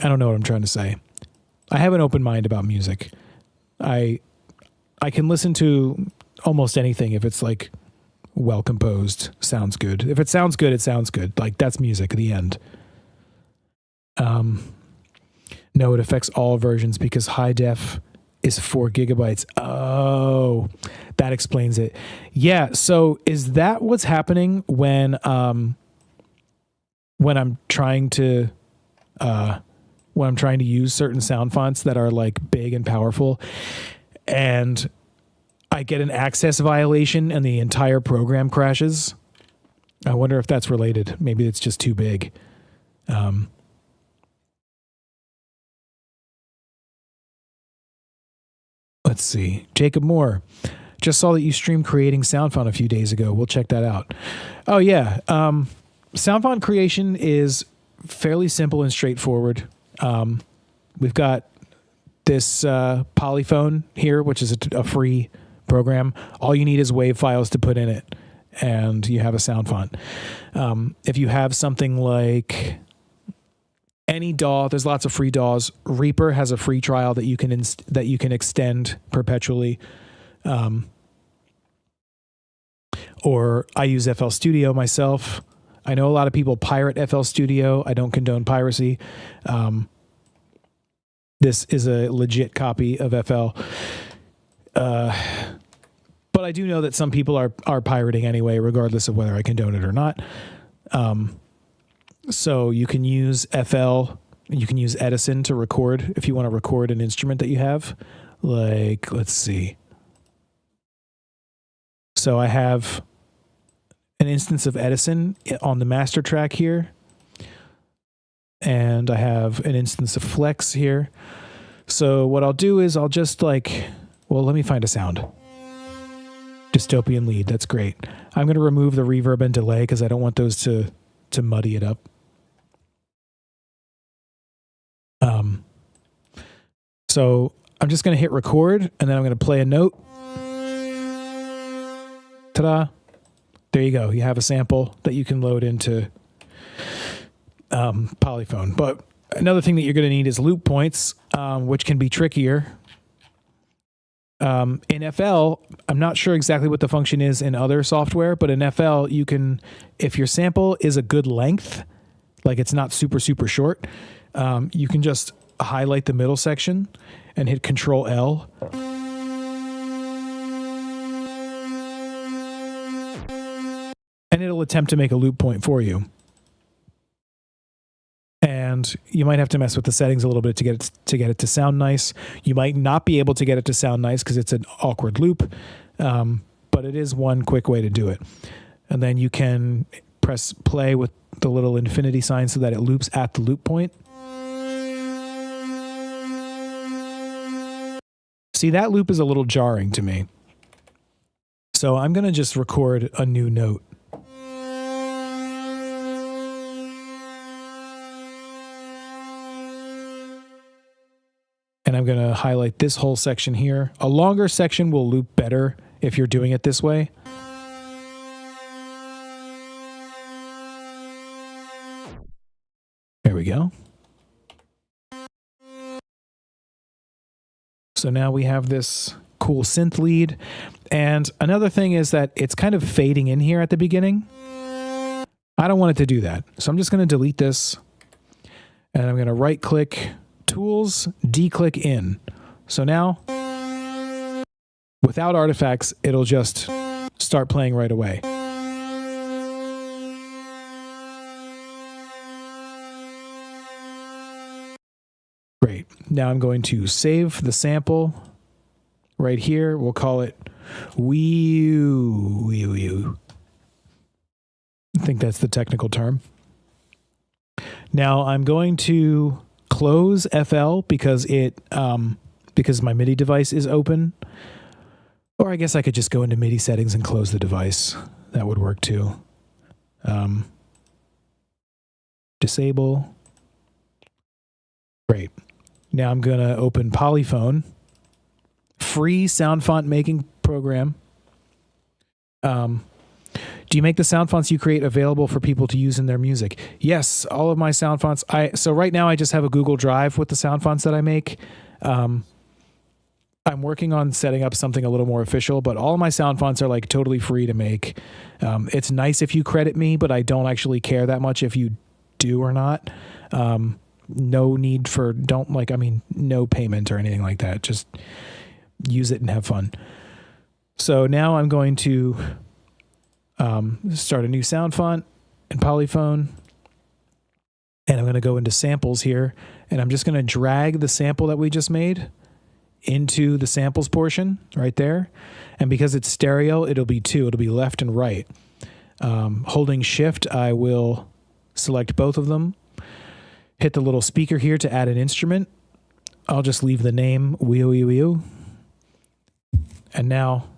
Speaker 1: what I'm trying to say. I have an open mind about music. I can listen to almost anything if it's like well composed, sounds good. If it sounds good, it sounds good. Like that's music at the end. No, it affects all versions because high def is 4 gigabytes. Oh, that explains it. Yeah. So is that what's happening when I'm trying to use certain sound fonts that are like big and powerful, and I get an access violation and the entire program crashes? I wonder if that's related. Maybe it's just too big. Let's see. Jacob Moore. Just saw that you streamed creating sound font a few days ago. We'll check that out. Oh, yeah. Sound font creation is fairly simple and straightforward. We've got this Polyphone here, which is a free program. All you need is wave files to put in it, and you have a sound font. If you have something like any DAW, there's lots of free DAWs. Reaper has a free trial that you can extend perpetually. or I use FL Studio myself. I know a lot of people pirate FL Studio. I don't condone piracy. This is a legit copy of FL. But I do know that some people are pirating anyway, regardless of whether I condone it or not. So you can use FL, you can use Edison to record if you want to record an instrument that you have. Like, let's see. So I have an instance of Edison on the master track here. And I have an instance of Flex here. So what I'll do is I'll just let me find a sound. Dystopian lead, that's great. I'm going to remove the reverb and delay because I don't want those to muddy it up. So I'm just going to hit record, and then I'm going to play a note. Ta-da. There you go. You have a sample that you can load into Polyphone. But another thing that you're going to need is loop points, which can be trickier. In FL, I'm not sure exactly what the function is in other software, but in FL, you can, if your sample is a good length, like it's not super, super short, you can just highlight the middle section and hit Control L. And it'll attempt to make a loop point for you. And you might have to mess with the settings a little bit to get it to sound nice. You might not be able to get it to sound nice because it's an awkward loop, but it is one quick way to do it. And then you can press play with the little infinity sign so that it loops at the loop point. See, that loop is a little jarring to me. So I'm going to just record a new note. And I'm going to highlight this whole section here. A longer section will loop better if you're doing it this way. There we go. So now we have this cool synth lead. And another thing is that it's kind of fading in here at the beginning. I don't want it to do that. So I'm just going to delete this. And I'm going to right click, Tools, D-click in. So now, without artifacts, it'll just start playing right away. Great. Now I'm going to save the sample right here. We'll call it Wee-oo. I think that's the technical term. Now I'm going to close FL because because my MIDI device is open. Or I guess I could just go into MIDI settings and close the device. That would work too. Disable. Great. Now I'm going to open Polyphone. Free sound font making program. Do you make the sound fonts you create available for people to use in their music? Yes, all of my sound fonts. So right now I just have a Google Drive with the sound fonts that I make. I'm working on setting up something a little more official, but all of my sound fonts are like totally free to make. It's nice if you credit me, but I don't actually care that much if you do or not. No need for, no payment or anything like that. Just use it and have fun. So now I'm going to start a new sound font in Polyphone. And I'm going to go into samples here. And I'm just going to drag the sample that we just made into the samples portion right there. And because it's stereo, it'll be two. It'll be left and right. Holding shift, I will select both of them. Hit the little speaker here to add an instrument. I'll just leave the name Wee-oo. And now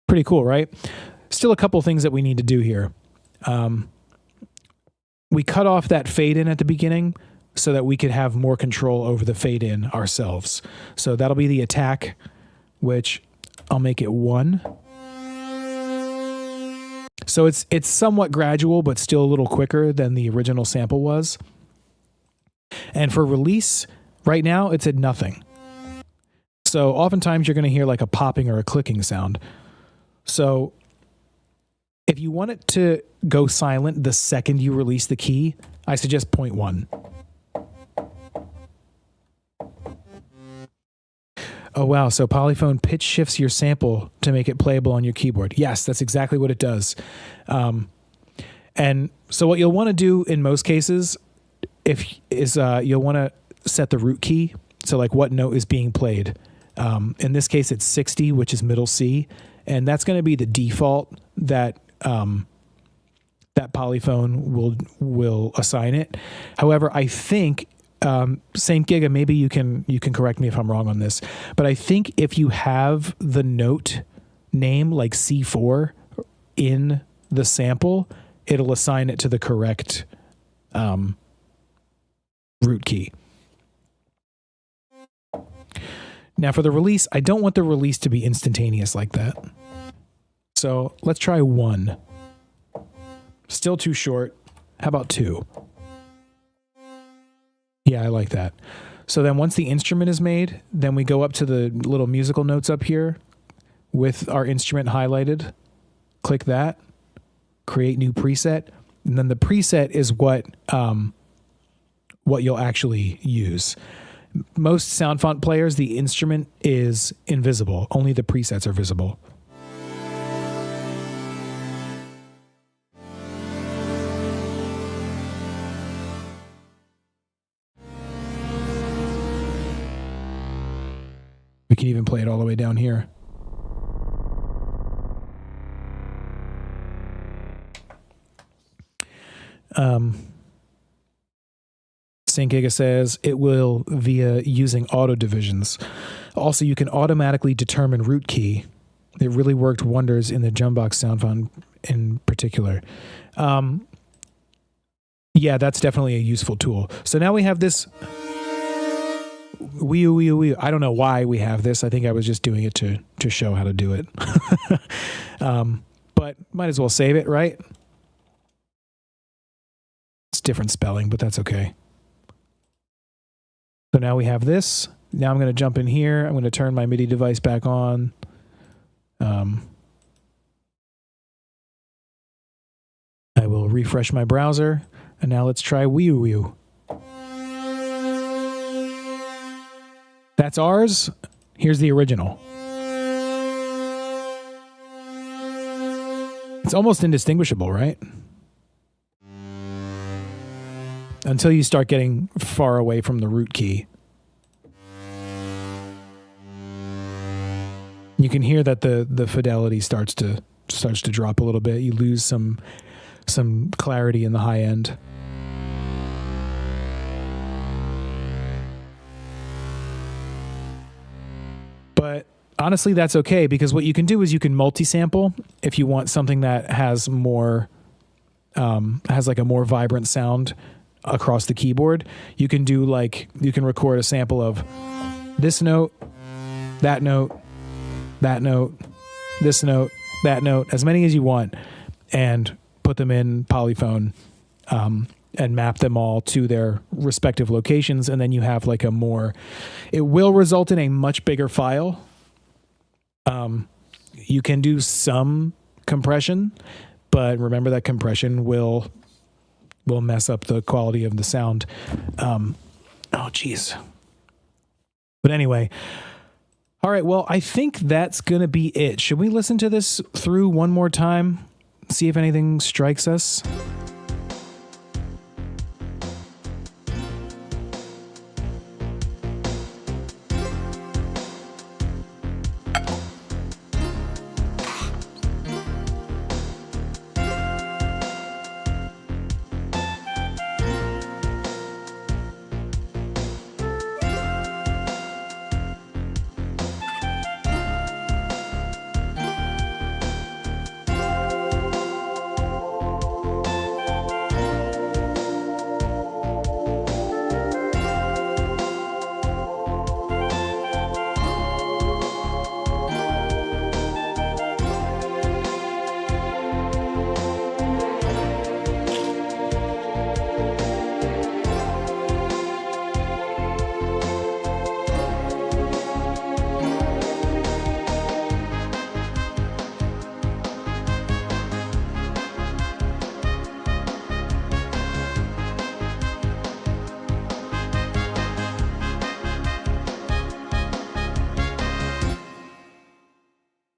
Speaker 1: pretty cool, right? Still a couple things that we need to do here. We cut off that fade in at the beginning so that we could have more control over the fade in ourselves. So that'll be the attack, which I'll make it 1. So it's somewhat gradual, but still a little quicker than the original sample was. And for release, right now, it's at nothing. So oftentimes you're going to hear like a popping or a clicking sound. So if you want it to go silent the second you release the key, I suggest 0.1. Oh, wow. So Polyphone pitch shifts your sample to make it playable on your keyboard. Yes, that's exactly what it does. And so what you'll want to do in most cases you'll want to set the root key. So like what note is being played. In this case, it's 60, which is middle C. And that's going to be the default that that Polyphone will assign it. However, I think Saint Giga, maybe you can correct me if I'm wrong on this, but I think if you have the note name like C4 in the sample, it'll assign it to the correct root key. Now for the release, I don't want the release to be instantaneous like that. So let's try 1. Still too short. How about 2? Yeah, I like that. So then once the instrument is made, then we go up to the little musical notes up here with our instrument highlighted. Click that, create new preset, and then the preset is what you'll actually use. Most sound font players, the instrument is invisible. Only the presets are visible. We can even play it all the way down here. Saint Giga says it will via using auto divisions. Also, you can automatically determine root key. It really worked wonders in the Jumbox sound font in particular. Yeah, that's definitely a useful tool. So now we have this. I don't know why we have this. I think I was just doing it to show how to do it. But might as well save it, right? It's different spelling, but that's okay. So now we have this. Now I'm going to jump in here. I'm going to turn my MIDI device back on. I will refresh my browser. And now let's try Wii. That's ours. Here's the original. It's almost indistinguishable, right? Until you start getting far away from the root key. You can hear that the fidelity starts to drop a little bit. You lose some clarity in the high end. But honestly, that's okay, because what you can do is you can multi-sample if you want something that has more, has like a more vibrant sound across the keyboard. You can do you can record a sample of this note, that note, that note, this note, that note, as many as you want, and put them in Polyphone, and map them all to their respective locations. And then you have like it will result in a much bigger file. You can do some compression, but remember that compression will mess up the quality of the sound. Oh, geez. But anyway, all right, well, I think that's going to be it. Should we listen to this through one more time? See if anything strikes us?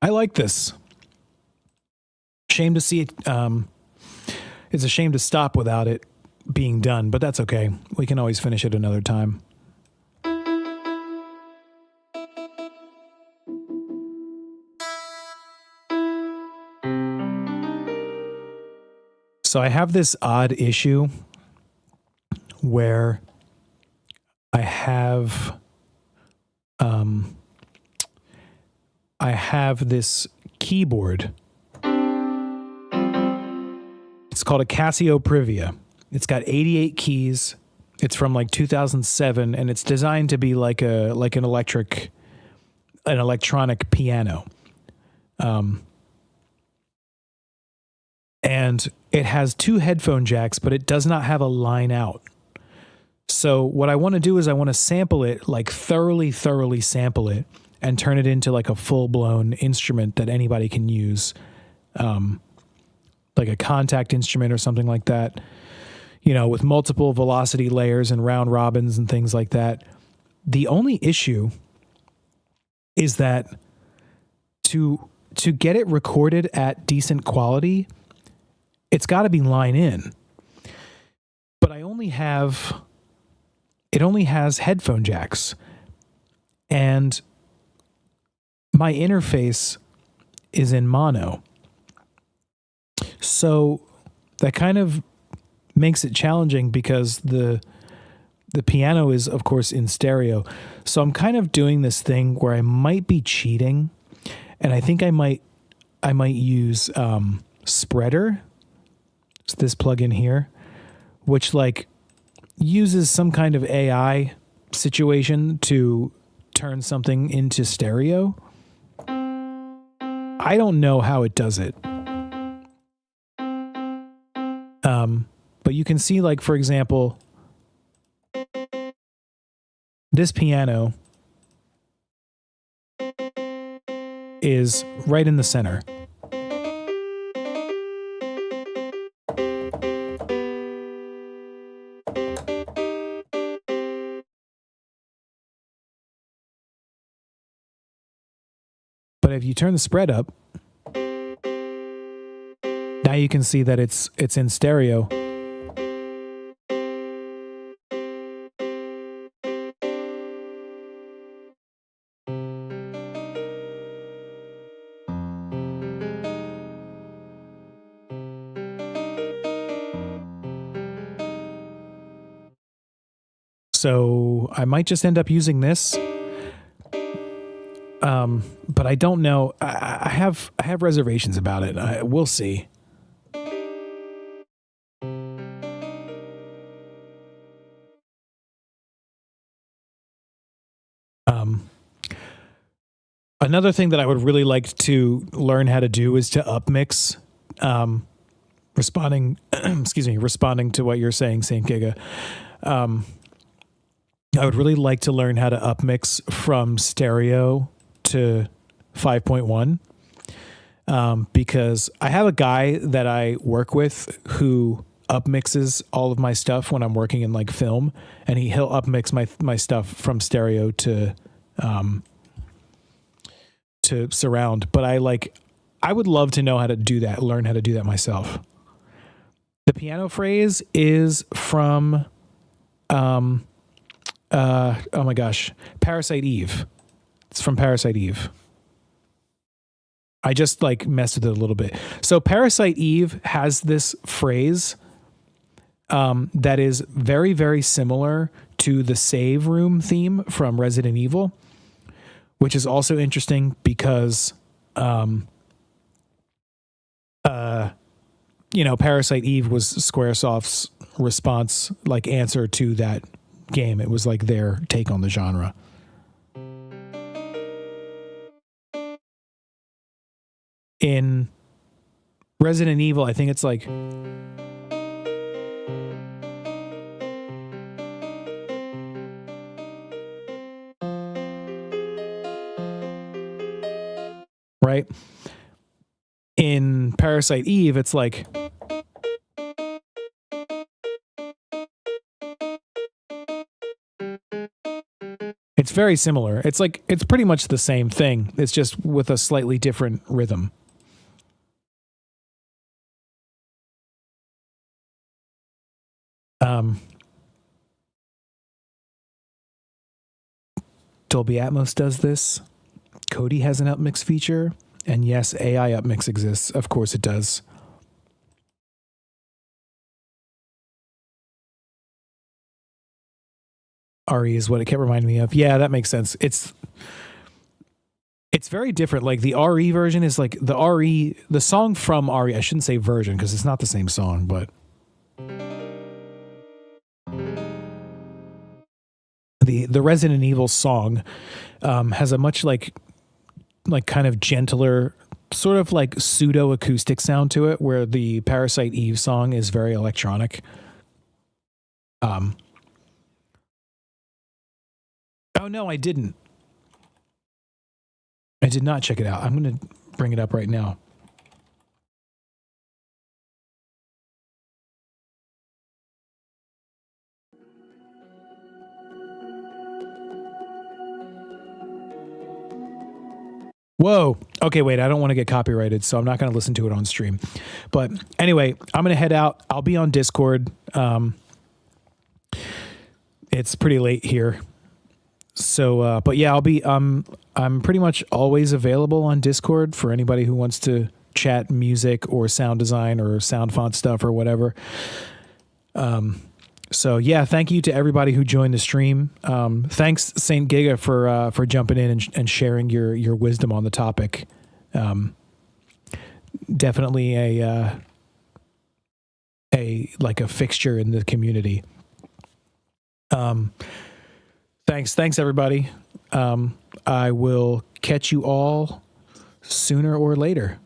Speaker 1: I like this. Shame to see it. It's a shame to stop without it being done, but that's okay. We can always finish it another time. So I have this odd issue where I have this keyboard. It's called a Casio Privia. It's got 88 keys. It's from like 2007, and it's designed to be like an electronic piano. And it has 2 headphone jacks, but it does not have a line out. So what I want to do is I want to sample it, like thoroughly sample it, and turn it into like a full-blown instrument that anybody can use, like a contact instrument or something like that, you know, with multiple velocity layers and round robins and things like that. The only issue is that to get it recorded at decent quality, it's got to be line in. But it only has headphone jacks. And my interface is in mono. So that kind of makes it challenging because the piano is, of course, in stereo. So I'm kind of doing this thing where I might be cheating, and I think I might use Spreader. It's this plugin here, which like uses some kind of AI situation to turn something into stereo. I don't know how it does it. But you can see, like, for example, this piano is right in the center. But if you turn the spread up, now you can see that it's in stereo. So I might just end up using this. But I don't know. I have reservations about it. We'll see. Another thing that I would really like to learn how to do is to upmix. Responding to what you're saying, Saint Giga. I would really like to learn how to upmix from stereo to 5.1, because I have a guy that I work with who upmixes all of my stuff when I'm working in like film, and he'll upmix my stuff from stereo to surround. But I would love to know how to do that, learn how to do that myself. The piano phrase is from oh my gosh, Parasite Eve. It's from Parasite Eve. I just like messed with it a little bit. So Parasite Eve has this phrase that is very, very similar to the save room theme from Resident Evil, which is also interesting because, Parasite Eve was Squaresoft's response, like answer to that game. It was like their take on the genre. In Resident Evil, I think it's like right? In Parasite Eve, it's like It's very similar. It's like it's pretty much the same thing. It's just with a slightly different rhythm. Um, Dolby Atmos does this. Kodi has an upmix feature, and yes, AI upmix exists. Of course, it does. RE is what it kept reminding me of. Yeah, that makes sense. It's very different. Like the RE version is like the song from RE. I shouldn't say version because it's not the same song, but the Resident Evil song has a much like kind of gentler, sort of like pseudo acoustic sound to it, where the Parasite Eve song is very electronic. Um, oh no, I didn't. I did not check it out. I'm going to bring it up right now. Whoa. Okay, wait. I don't want to get copyrighted, so I'm not going to listen to it on stream. But anyway, I'm going to head out. I'll be on Discord. It's pretty late here. So, but yeah, I'm pretty much always available on Discord for anybody who wants to chat music or sound design or sound font stuff or whatever. So yeah, thank you to everybody who joined the stream. Thanks Saint Giga for jumping in and sharing your wisdom on the topic. Definitely a like a fixture in the community. Thanks everybody. I will catch you all sooner or later.